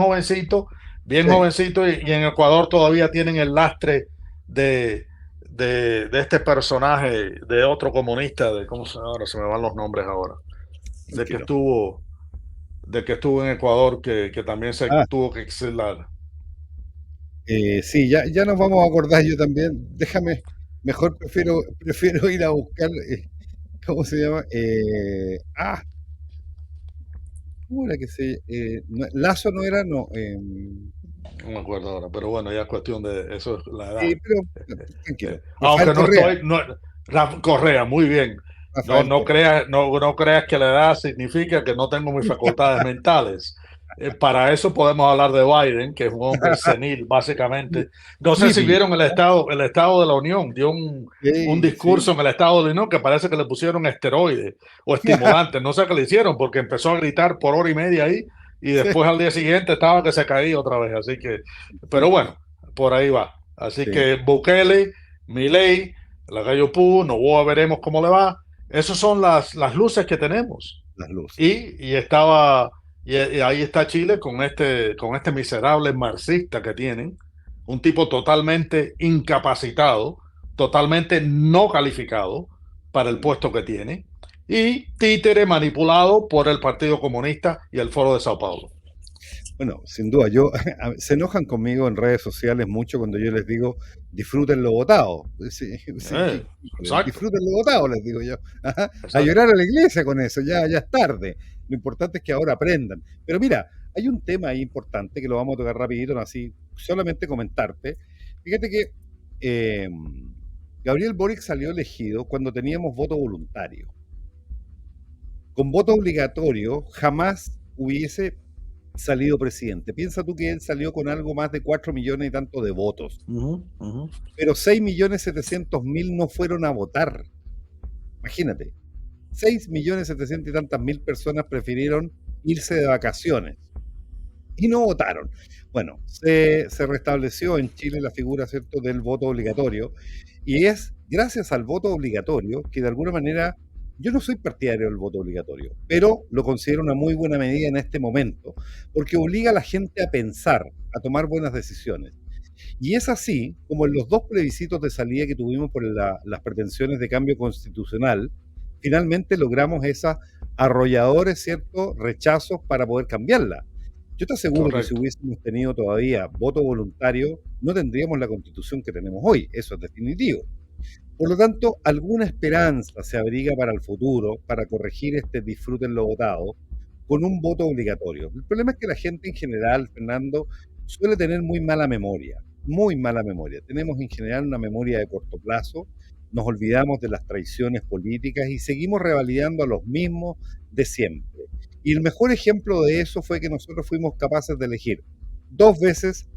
jovencito, y en Ecuador todavía tienen el lastre de, de este personaje, de otro comunista, de cómo se ahora se me van los nombres ahora, de que tranquilo. estuvo, de que estuvo en Ecuador, que también se Ah, tuvo que exilar. sí, ya nos vamos a acordar yo también. Déjame, mejor prefiero ir a buscar, ¿cómo se llama? ¿Cómo era que Lazo no era? No. No me acuerdo ahora, pero bueno, ya es cuestión de eso, es la edad. Pero tranquilo. Rafael Aunque no Correa. estoy, no, Correa, muy bien. No, Rafael Correa. no creas que la edad significa que no tengo mis facultades mentales. Para eso podemos hablar de Biden, que es un hombre senil, básicamente. No sé si Sleepy. vieron el estado de la Unión, dio un Sí, sí. discurso en el Estado de la Unión que parece que le pusieron esteroides o estimulantes, no sé qué le hicieron, porque empezó a gritar por hora y media ahí y Sí, después al día siguiente estaba que se caía otra vez. Así que, pero bueno, por ahí va. Así sí, que Bukele, Milei, la Gallo Pú, Novoa veremos cómo le va. Esas son las luces que tenemos. las luces. Y estaba, y ahí está Chile con este miserable marxista que tienen, un tipo totalmente incapacitado, totalmente no calificado para el Mm. puesto que tiene, y títere manipulado por el Partido Comunista y el Foro de Sao Paulo. Bueno, sin duda, se enojan conmigo en redes sociales mucho cuando yo les digo disfruten lo votado. Sí, sí, Exacto, disfruten lo votado, les digo yo. Ajá, a exacto. llorar a la iglesia con eso, ya es tarde. Lo importante es que ahora aprendan. Pero mira, hay un tema ahí importante que lo vamos a tocar rapidito, ¿no? Así, solamente comentarte. Fíjate que eh, Gabriel Boric salió elegido cuando teníamos voto voluntario. Con voto obligatorio jamás hubiese salido presidente. Piensa tú que él salió con algo más de 4 millones y tanto de votos, Uh -huh. pero 6.700.000 no fueron a votar. Imagínate, 6.700.000 y tantas mil personas prefirieron irse de vacaciones y no votaron. Bueno, se restableció en Chile la figura, ¿cierto?, del voto obligatorio, y es gracias al voto obligatorio que de alguna manera, yo no soy partidario del voto obligatorio, pero lo considero una muy buena medida en este momento, porque obliga a la gente a pensar, a tomar buenas decisiones. Y es así como en los dos plebiscitos de salida que tuvimos por las pretensiones de cambio constitucional, finalmente logramos esas arrolladores, ¿cierto?, rechazos para poder cambiarla. Yo te aseguro que si Correcto. hubiésemos tenido todavía voto voluntario, no tendríamos la constitución que tenemos hoy, eso es definitivo. Por lo tanto, alguna esperanza se abriga para el futuro, para corregir este disfruten lo votado, con un voto obligatorio. El problema es que la gente en general, Fernando, suele tener muy mala memoria, muy mala memoria. Tenemos en general una memoria de corto plazo, nos olvidamos de las traiciones políticas y seguimos revalidando a los mismos de siempre. Y el mejor ejemplo de eso fue que nosotros fuimos capaces de elegir 2 veces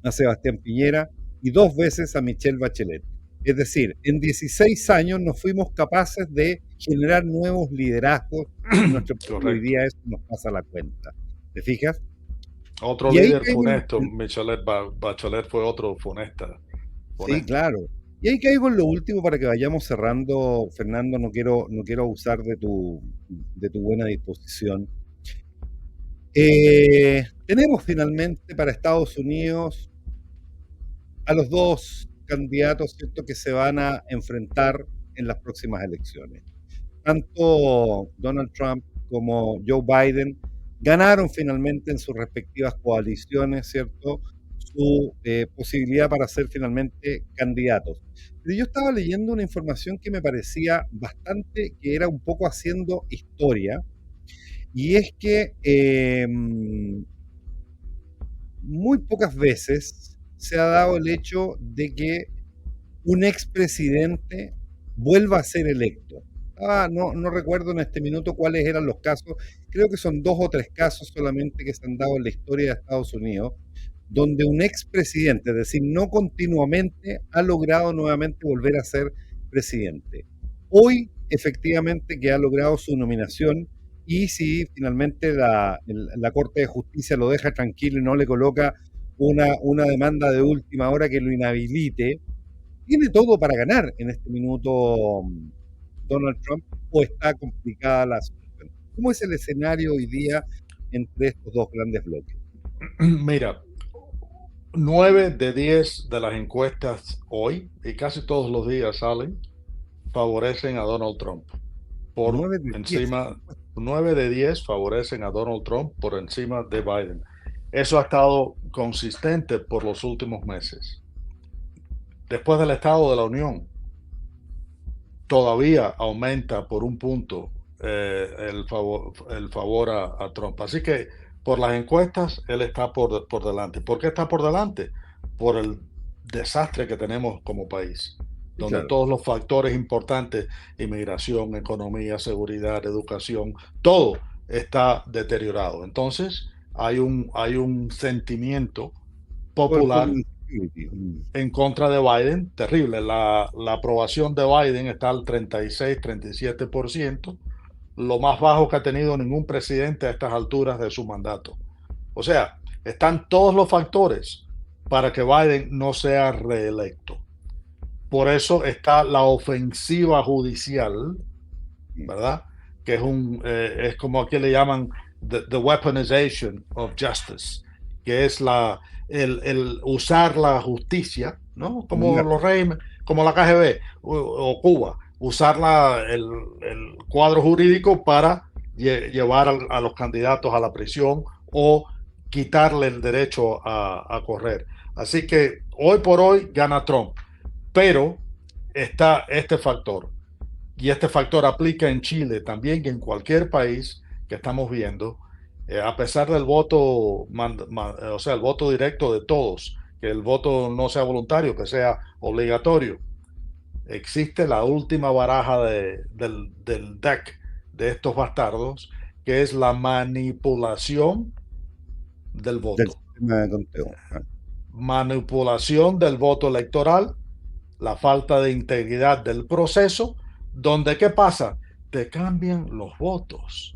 a Sebastián Piñera y 2 veces a Michelle Bachelet. Es decir, en 16 años nos fuimos capaces de generar nuevos liderazgos en nuestro país y hoy Correcto. día eso nos pasa la cuenta. ¿Te fijas? Otro Y ahí líder caímos funesto, Bachelet fue otro funesta, Sí, claro. Y ahí caigo en lo último para que vayamos cerrando, Fernando, no quiero abusar de tu buena disposición. Tenemos finalmente para Estados Unidos a los dos candidatos, ¿cierto?, que se van a enfrentar en las próximas elecciones. Tanto Donald Trump como Joe Biden ganaron finalmente en sus respectivas coaliciones, ¿cierto?, su posibilidad para ser finalmente candidatos. Pero yo estaba leyendo una información que me parecía bastante, que era un poco haciendo historia, y es que muy pocas veces se ha dado el hecho de que un expresidente vuelva a ser electo. No recuerdo en este minuto cuáles eran los casos, creo que son 2 o 3 casos solamente que se han dado en la historia de Estados Unidos, donde un expresidente, es decir, no continuamente, ha logrado nuevamente volver a ser presidente. Hoy, efectivamente, que ha logrado su nominación, y si finalmente la Corte de Justicia lo deja tranquilo y no le coloca una demanda de última hora que lo inhabilite, ¿tiene todo para ganar en este minuto Donald Trump, o está complicada la situación? ¿Cómo es el escenario hoy día entre estos dos grandes bloques? Mira, 9 de 10 de las encuestas hoy, y casi todos los días salen, favorecen a Donald Trump. Por 9 de 10. encima, 9 de 10 favorecen a Donald Trump por encima de Biden. Eso ha estado consistente por los últimos meses. Después del Estado de la Unión, todavía aumenta por un punto el favor a Trump. Así que por las encuestas, él está por delante. ¿Por qué está por delante? Por el desastre que tenemos como país, Sí, donde claro. todos los factores importantes, inmigración, economía, seguridad, educación, todo está deteriorado. Entonces, hay un sentimiento popular Public security. en contra de Biden, terrible. La aprobación de Biden está al 36-37%, lo más bajo que ha tenido ningún presidente a estas alturas de su mandato. O sea, están todos los factores para que Biden no sea reelecto. Por eso está la ofensiva judicial, ¿verdad? Que es como aquí le llaman the weaponization of justice, que es el usar la justicia, ¿no? Como un Como arma. los reyes, como la KGB o Cuba, usar el cuadro jurídico para llevar a los candidatos a la prisión o quitarle el derecho a correr. Así que hoy por hoy gana Trump, pero está este factor. Y este factor aplica en Chile también que en cualquier país que estamos viendo, a pesar del voto, o sea, el voto directo de todos, que el voto no sea voluntario, que sea obligatorio, existe la última baraja del deck de estos bastardos, que es la manipulación del Del voto. sistema de conteo. Manipulación del voto electoral, la falta de integridad del proceso, donde ¿qué pasa? Te cambian los votos,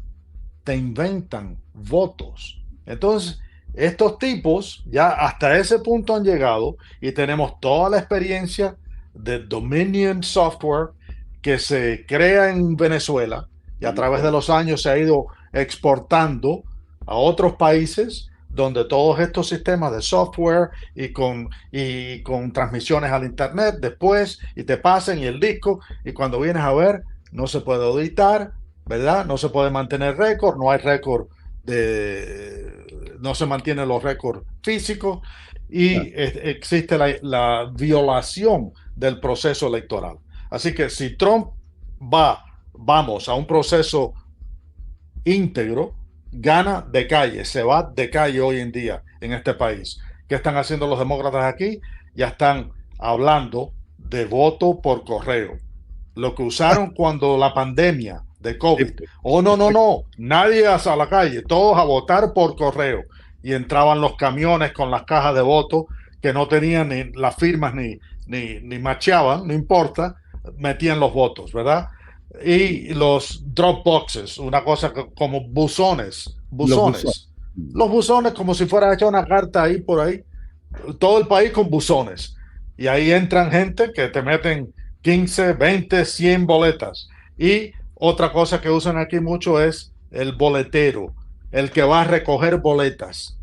te inventan votos. Entonces, estos tipos ya hasta ese punto han llegado y tenemos toda la experiencia de Dominion Software que se crea en Venezuela y a través de los años se ha ido exportando a otros países donde todos estos sistemas de software y con transmisiones al internet después y te pasan y el disco y cuando vienes a ver no se puede auditar, ¿verdad? No se puede mantener récord, no hay récord no se mantienen los récords físicos y existe la violación del proceso electoral. Así que si Trump vamos a un proceso íntegro, gana de calle, se va de calle hoy en día en este país. ¿Qué están haciendo los demócratas aquí? Ya están hablando de voto por correo. Lo que usaron cuando la pandemia de COVID. Oh, no, nadie a la calle, todos a votar por correo. Y entraban los camiones con las cajas de voto que no tenían ni las firmas ni macheaban, no importa, metían los votos, ¿verdad? Y los drop boxes, una cosa como buzones. Los buzones. Los buzones como si fuera hecha una carta ahí por ahí. Todo el país con buzones. Y ahí entran gente que te meten 15, 20, 100 boletas. Y otra cosa que usan aquí mucho es el boletero, el que va a recoger boletas.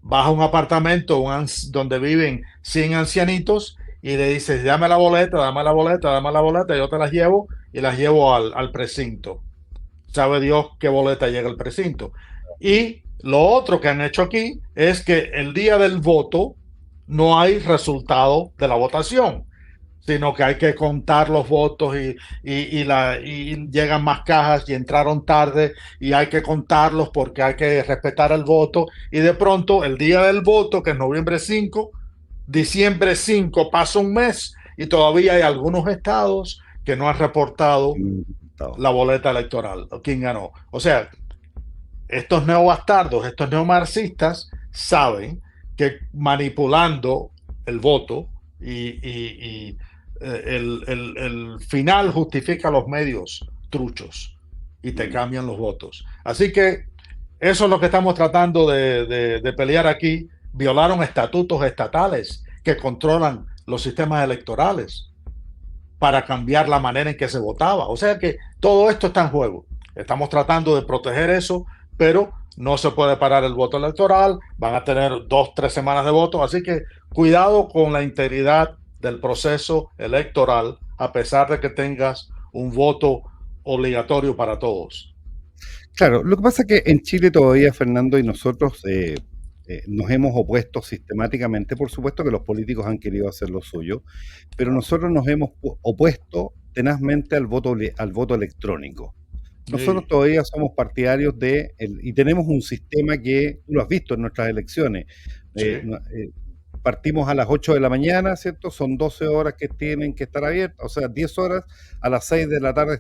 Vas a un apartamento donde viven 100 ancianitos y le dices, dame la boleta, dame la boleta, dame la boleta, yo te las llevo y las llevo al precinto. Sabe Dios qué boleta llega al precinto. Y lo otro que han hecho aquí es que el día del voto no hay resultado de la votación, sino que hay que contar los votos y llegan más cajas y entraron tarde y hay que contarlos porque hay que respetar el voto. Y de pronto el día del voto, que es noviembre 5, diciembre 5 pasa un mes y todavía hay algunos estados que no han reportado la boleta electoral, o quién ganó. O sea, estos neobastardos, estos neomarxistas saben que manipulando el voto y el final justifica los medios truchos y te cambian los votos. Así que eso es lo que estamos tratando de pelear aquí. Violaron estatutos estatales que controlan los sistemas electorales para cambiar la manera en que se votaba. O sea que todo esto está en juego. Estamos tratando de proteger eso, pero no se puede parar el voto electoral. Van a tener 2, 3 semanas de voto. Así que cuidado con la integridad del proceso electoral, a pesar de que tengas un voto obligatorio para todos. Claro, lo que pasa es que en Chile todavía, Fernando, y nosotros nos hemos opuesto sistemáticamente, por supuesto que los políticos han querido hacer lo suyo, pero nosotros nos hemos opuesto tenazmente al voto electrónico. Nosotros Sí, todavía somos partidarios y tenemos un sistema que tú lo has visto en nuestras elecciones. sí. Partimos a las 8 de la mañana, ¿cierto? Son 12 horas que tienen que estar abiertas, o sea, 10 horas. A las 6 de la tarde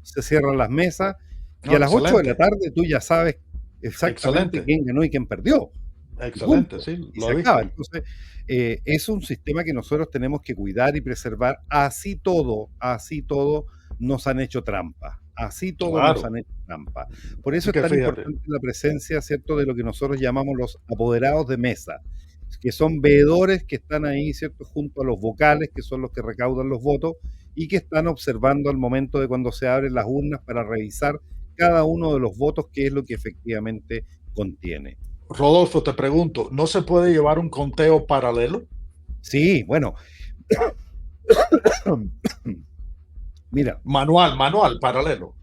se cierran las mesas y No, a las 8 de la excelente, tarde tú ya sabes exactamente excelente, quién ganó y quién perdió. Y excelente, punto. sí, Y lo se he acaba. visto. Entonces, es un sistema que nosotros tenemos que cuidar y preservar. Así todo, nos han hecho trampa. Así todo nos Claro. han hecho trampa. Por eso Así es que tan fíjate, importante la presencia, ¿cierto?, de lo que nosotros llamamos los apoderados de mesa, que son veedores que están ahí, ¿cierto?, junto a los vocales, que son los que recaudan los votos, y que están observando al momento de cuando se abren las urnas para revisar cada uno de los votos, qué es lo que efectivamente contiene. Rodolfo, te pregunto, ¿no se puede llevar un conteo paralelo? Sí, bueno, mira, Manual, paralelo.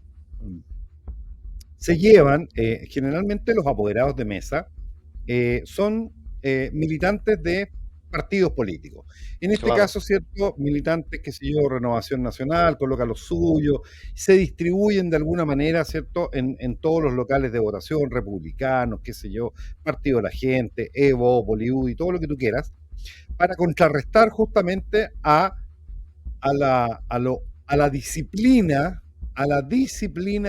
se llevan generalmente los apoderados de mesa, son militantes de partidos políticos. En este Claro. caso, ¿cierto? Militantes, qué sé yo, Renovación Nacional, coloca los suyos, se distribuyen de alguna manera, ¿cierto?, en todos los locales de votación, republicanos, qué sé yo, Partido de la Gente, Evo, Bollywood y todo lo que tú quieras, para contrarrestar justamente a la disciplina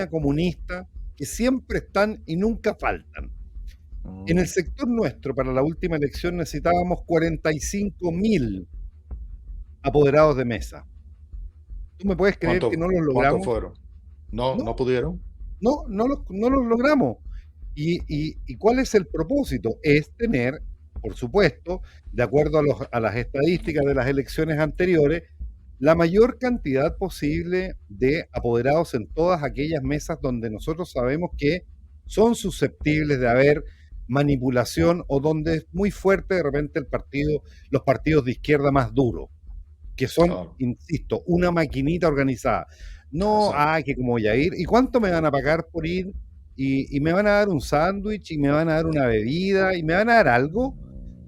comunista que siempre están y nunca faltan. En el Mm. sector nuestro, para la última elección, necesitábamos 45.000 apoderados de mesa. ¿Tú me puedes creer que no los ¿Cuántos logramos? fueron? No, No, no pudieron. no los logramos. ¿Y cuál es el propósito? Es tener, por supuesto, de acuerdo a las estadísticas de las elecciones anteriores, la mayor cantidad posible de apoderados en todas aquellas mesas donde nosotros sabemos que son susceptibles de haber manipulación o donde es muy fuerte de repente los partidos de izquierda más duros, que son, Claro, insisto, una maquinita organizada. No, exacto. que como voy a ir, ¿y cuánto me van a pagar por ir? Y me van a dar un sándwich, y me van a dar una bebida, y me van a dar algo.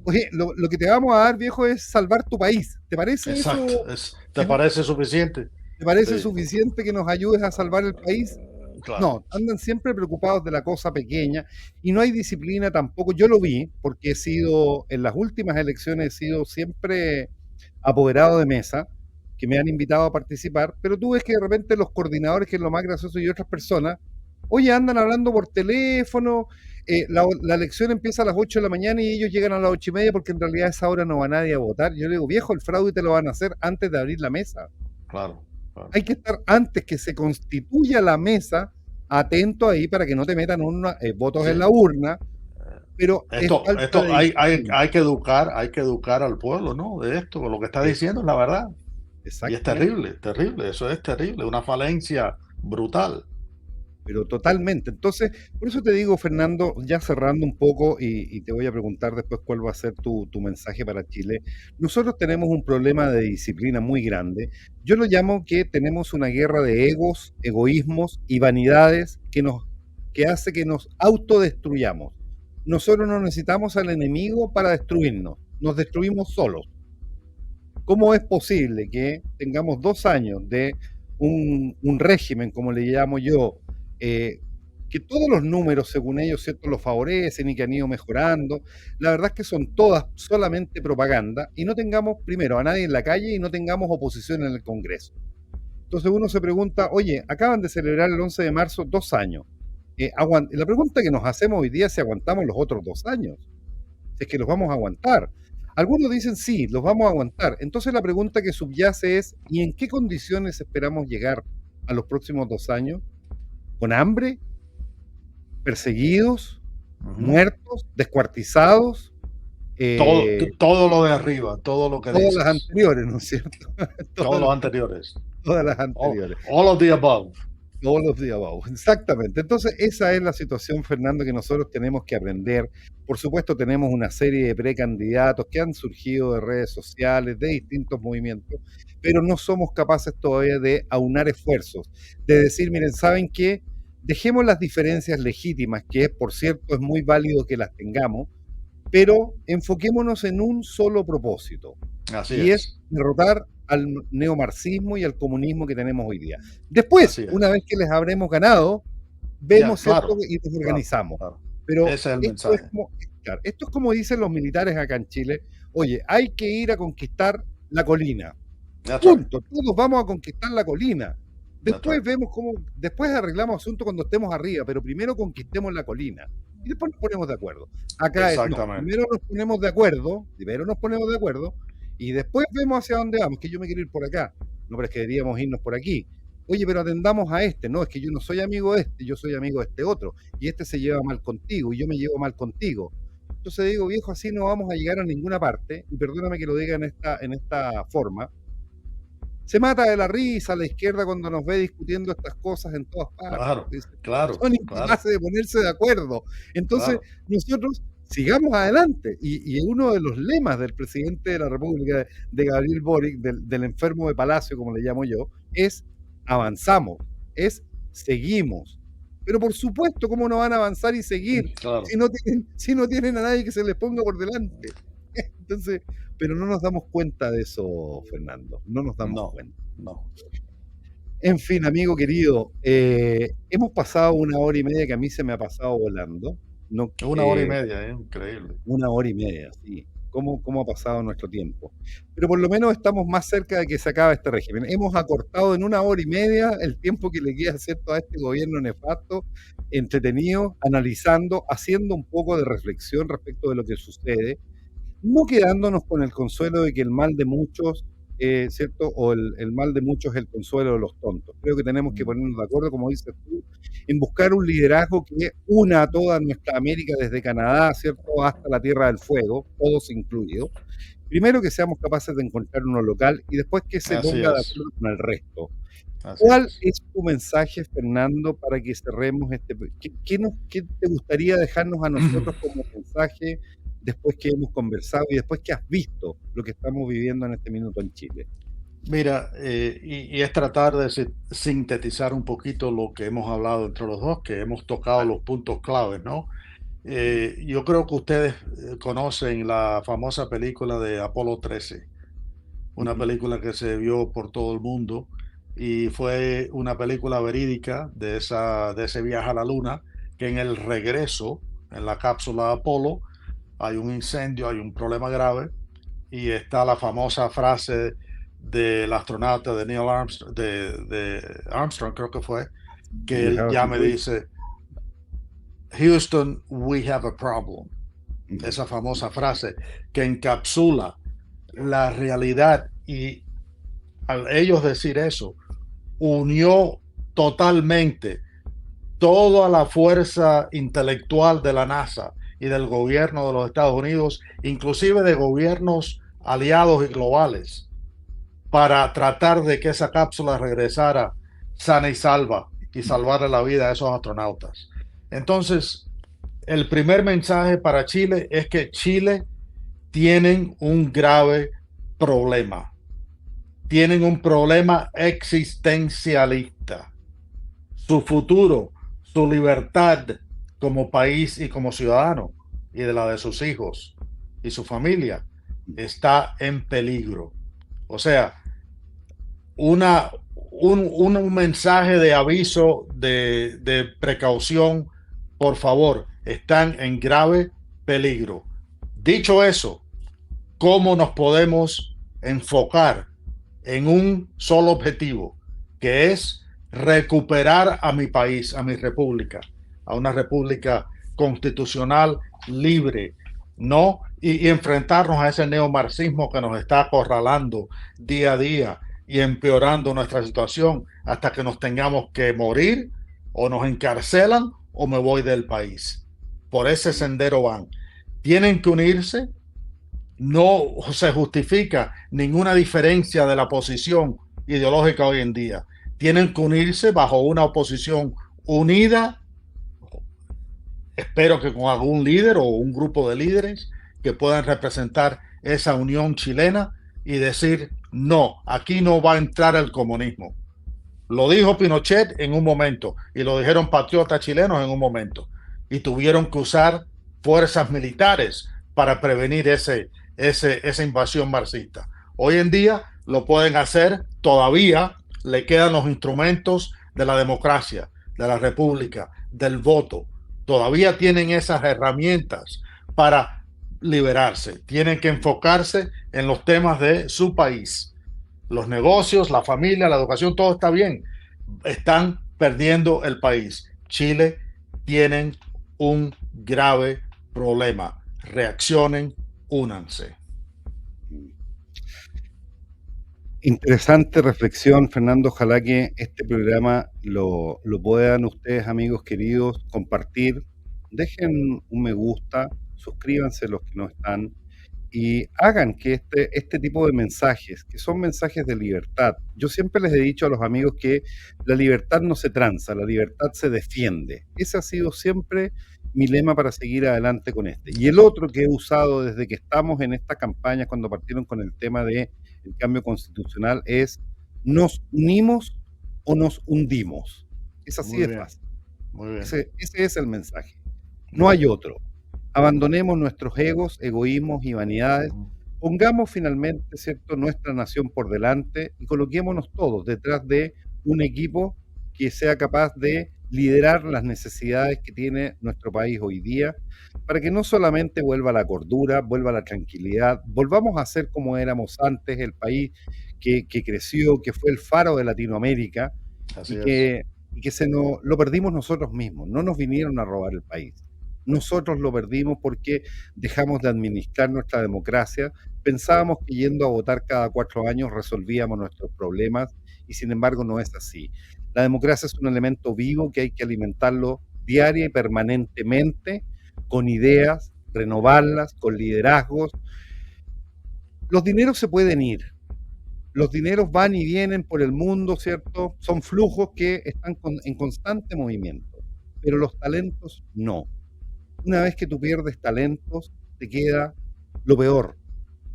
Oye, lo que te vamos a dar, viejo, es salvar tu país. ¿Te parece Exacto. eso? ¿Te parece suficiente? ¿Te parece Sí. suficiente que nos ayudes a salvar el país? Claro. No, andan siempre preocupados de la cosa pequeña y no hay disciplina tampoco. Yo lo vi porque en las últimas elecciones he sido siempre apoderado de mesa, que me han invitado a participar, pero tú ves que de repente los coordinadores, que es lo más gracioso, y otras personas, oye, andan hablando por teléfono, la elección empieza a las 8 de la mañana y ellos llegan a las 8:30 porque en realidad a esa hora no va nadie a votar. Yo le digo, viejo, el fraude te lo van a hacer antes de abrir la mesa. Claro, claro. Hay que estar antes que se constituya la mesa, atento ahí para que no te metan votos en Sí. la urna pero es falta de disciplina. hay que educar al pueblo, ¿no? De esto, lo que está Eh, diciendo es la verdad. Y es Exactamente. terrible, terrible, eso es terrible, una falencia brutal. Pero totalmente. Entonces, por eso te digo, Fernando, ya cerrando un poco, y te voy a preguntar después cuál va a ser tu mensaje para Chile. Nosotros tenemos un problema de disciplina muy grande. Yo lo llamo que tenemos una guerra de egos, egoísmos y vanidades que hace que nos autodestruyamos. Nosotros no necesitamos al enemigo para destruirnos, nos destruimos solos. ¿Cómo es posible que tengamos 2 años de un régimen, como le llamo yo, eh, que todos los números, según ellos, ¿cierto?, lo favorecen y que han ido mejorando? La verdad es que son todas solamente propaganda y no tengamos, primero, a nadie en la calle y no tengamos oposición en el Congreso. Entonces uno se pregunta, oye, acaban de celebrar el 11 de marzo 2 años. La pregunta que nos hacemos hoy día es si aguantamos los otros 2 años, si es que los vamos a aguantar. Algunos dicen sí, los vamos a aguantar. Entonces la pregunta que subyace es, ¿y en qué condiciones esperamos llegar a los próximos 2 años? ¿Con hambre? ¿Perseguidos? Ujú. ¿Muertos? ¿Descuartizados? Eh, Todo lo de arriba, todo lo que Todas las dices, anteriores, ¿no es cierto? todos todas, los las, anteriores, todas las anteriores. all of the above. Todos los días abajo. Exactamente. Entonces, esa es la situación, Fernando, que nosotros tenemos que aprender. Por supuesto, tenemos una serie de precandidatos que han surgido de redes sociales, de distintos movimientos, pero no somos capaces todavía de aunar esfuerzos, de decir, miren, ¿saben qué? Dejemos las diferencias legítimas, que por cierto es muy válido que las tengamos, pero enfoquémonos en un solo propósito, Así y es es, derrotar al neomarxismo y al comunismo que tenemos hoy día. Después, así una es. vez que les habremos ganado, Ya, vemos, ¿cierto?, claro, y nos claro, organizamos. claro. Pero Ese es el esto es mensaje. como, claro, esto es como dicen los militares acá en Chile, oye, hay que ir a conquistar la colina. That's right, Punto, todos vamos a conquistar la colina. that's Después right. vemos cómo, después arreglamos asuntos cuando estemos arriba, pero primero conquistemos la colina. Y después nos ponemos de acuerdo. Acá es, no, Exactamente. primero nos ponemos de acuerdo, y después vemos hacia dónde vamos, que yo me quiero ir por acá. No, pero es que deberíamos irnos por aquí. Oye, pero atendamos a este. No, es que yo no soy amigo de este, yo soy amigo de este otro. Y este se lleva mal contigo y yo me llevo mal contigo. Entonces digo, viejo, así no vamos a llegar a ninguna parte. Y perdóname que lo diga en esta forma, se mata de la risa a la izquierda cuando nos ve discutiendo estas cosas en todas partes. Claro, Dice, claro, son claro, incapaces de ponerse de acuerdo. Entonces, claro. nosotros sigamos adelante. Y uno de los lemas del presidente de la República, de Gabriel Boric, del enfermo de Palacio, como le llamo yo, es avanzamos, es seguimos. Pero por supuesto, ¿cómo no van a avanzar y seguir Claro. si no tienen a nadie que se les ponga por delante? Entonces, pero no nos damos cuenta de eso, Fernando, no nos damos No, cuenta. no. En fin, amigo querido, hemos pasado 1 hora y media que a mí se me ha pasado volando. No, 1 hora y media, increíble. 1 hora y media, sí. ¿Cómo ha pasado nuestro tiempo? Pero por lo menos estamos más cerca de que se acabe este régimen. Hemos acortado en 1 hora y media el tiempo que le queda, ¿cierto?, a este gobierno nefasto, entretenido, analizando, haciendo un poco de reflexión respecto de lo que sucede, no quedándonos con el consuelo de que el mal de muchos, ¿cierto? O el mal de muchos es el consuelo de los tontos. Creo que tenemos que Mm. ponernos de acuerdo, como dices tú, en buscar un liderazgo que una a toda nuestra América, desde Canadá, ¿cierto?, hasta la Tierra del Fuego, todos incluidos. Primero que seamos capaces de encontrar uno local y después que se Así ponga de es, acuerdo con el resto. así ¿Cuál es. es tu mensaje, Fernando, para que cerremos este? ¿Qué te gustaría dejarnos a nosotros como mensaje después que hemos conversado y después que has visto lo que estamos viviendo en este minuto en Chile? Mira, y es tratar de sintetizar un poquito lo que hemos hablado entre los dos, que hemos tocado Vale. los puntos claves, ¿no? Yo creo que ustedes conocen la famosa película de Apolo 13, una Ujú. película que se vio por todo el mundo y fue una película verídica de ese viaje a la Luna, que en el regreso, en la cápsula Apolo, hay un incendio, hay un problema grave y está la famosa frase del astronauta de Neil Armstrong, de Armstrong creo que fue, que We él have a ya me situation. dice, Houston, we have a problem. Ujú. Esa famosa frase que encapsula la realidad y al ellos decir eso, unió totalmente toda la fuerza intelectual de la NASA y del gobierno de los Estados Unidos, inclusive de gobiernos aliados y globales, para tratar de que esa cápsula regresara sana y salva y salvarle la vida a esos astronautas. Entonces, el primer mensaje para Chile es que Chile tienen un grave problema. Tienen un problema existencialista. Su futuro, su libertad como país y como ciudadano, y de la de sus hijos y su familia, está en peligro. O sea, un mensaje de aviso, de precaución, por favor, están en grave peligro. Dicho eso, ¿cómo nos podemos enfocar en un solo objetivo, que es recuperar a mi país, a mi república, a una república constitucional libre, ¿no? Y enfrentarnos a ese neomarxismo que nos está acorralando día a día y empeorando nuestra situación hasta que nos tengamos que morir o nos encarcelan o me voy del país? Por ese sendero van. Tienen que unirse. No se justifica ninguna diferencia de la posición ideológica hoy en día. Tienen que unirse bajo una oposición unida, espero que con algún líder o un grupo de líderes que puedan representar esa unión chilena y decir, no, aquí no va a entrar el comunismo. Lo dijo Pinochet en un momento y lo dijeron patriotas chilenos en un momento y tuvieron que usar fuerzas militares para prevenir esa invasión marxista. Hoy en día lo pueden hacer, todavía le quedan los instrumentos de la democracia, de la república, del voto. Todavía tienen esas herramientas para liberarse. Tienen que enfocarse en los temas de su país. Los negocios, la familia, la educación, todo está bien. Están perdiendo el país. Chile tienen un grave problema. Reaccionen, únanse. Interesante reflexión, Fernando. Ojalá que este programa lo puedan ustedes, amigos queridos, compartir. Dejen un me gusta, suscríbanse los que no están y hagan que este tipo de mensajes, que son mensajes de libertad. Yo siempre les he dicho a los amigos que la libertad no se tranza, la libertad se defiende. Ese ha sido siempre mi lema para seguir adelante con este. Y el otro que he usado desde que estamos en esta campaña, cuando partieron con el tema de el cambio constitucional, es ¿nos unimos o nos hundimos? Es así de fácil. Muy bien. Ese es el mensaje. No hay otro. Abandonemos nuestros egos, egoísmos y vanidades. Pongamos finalmente, ¿cierto?, nuestra nación por delante y coloquémonos todos detrás de un equipo que sea capaz de liderar las necesidades que tiene nuestro país hoy día, para que no solamente vuelva la cordura, vuelva la tranquilidad, volvamos a ser como éramos antes, el país que creció, que fue el faro de Latinoamérica, Así y que lo perdimos nosotros mismos, no nos vinieron a robar el país. Nosotros lo perdimos porque dejamos de administrar nuestra democracia. Pensábamos que yendo a votar cada 4 años resolvíamos nuestros problemas y sin embargo no es así. La democracia es un elemento vivo que hay que alimentarlo diaria y permanentemente con ideas, renovarlas, con liderazgos. Los dineros se pueden ir. Los dineros van y vienen por el mundo, ¿cierto? Son flujos que están en constante movimiento, pero los talentos no. Una vez que tú pierdes talentos, te queda lo peor.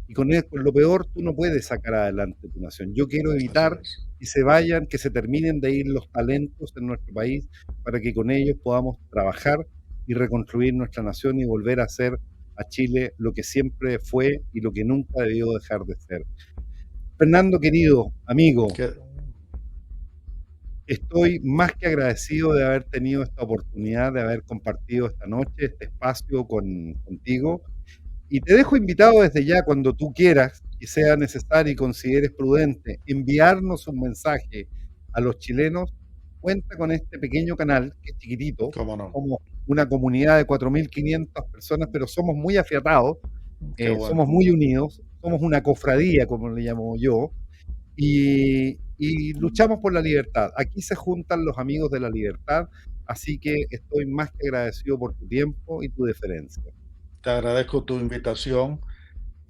Y con lo peor tú no puedes sacar adelante tu nación. Yo quiero evitar que se vayan, que se terminen de ir los talentos en nuestro país para que con ellos podamos trabajar y reconstruir nuestra nación y volver a hacer a Chile lo que siempre fue y lo que nunca debió dejar de ser. Fernando, querido amigo, estoy más que agradecido de haber tenido esta oportunidad, de haber compartido esta noche, este espacio contigo. Y te dejo invitado desde ya, cuando tú quieras, y sea necesario y consideres prudente, enviarnos un mensaje a los chilenos. Cuenta con este pequeño canal, que es chiquitito, no, como una comunidad de 4.500 personas, pero somos muy afiatados, bueno, somos muy unidos, somos una cofradía, como le llamo yo, y luchamos por la libertad. Aquí se juntan los amigos de la libertad, así que estoy más que agradecido por tu tiempo y tu deferencia. Te agradezco tu invitación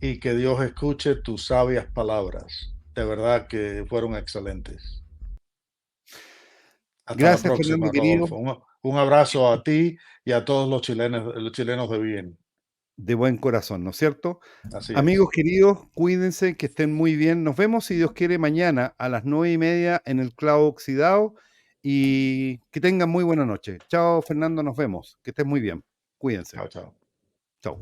y que Dios escuche tus sabias palabras. De verdad que fueron excelentes. Hasta la Gracias, Fernando próxima, querido, Rodolfo. Un abrazo a ti y a todos los chilenos de bien. de buen corazón, ¿no es cierto? Así Amigos es. queridos, cuídense, que estén muy bien. Nos vemos, si Dios quiere, mañana a las 9:30 en el Clavo Oxidado y que tengan muy buena noche. Chao, Fernando, nos vemos. Que estés muy bien. Cuídense. Chao, chao. Chao.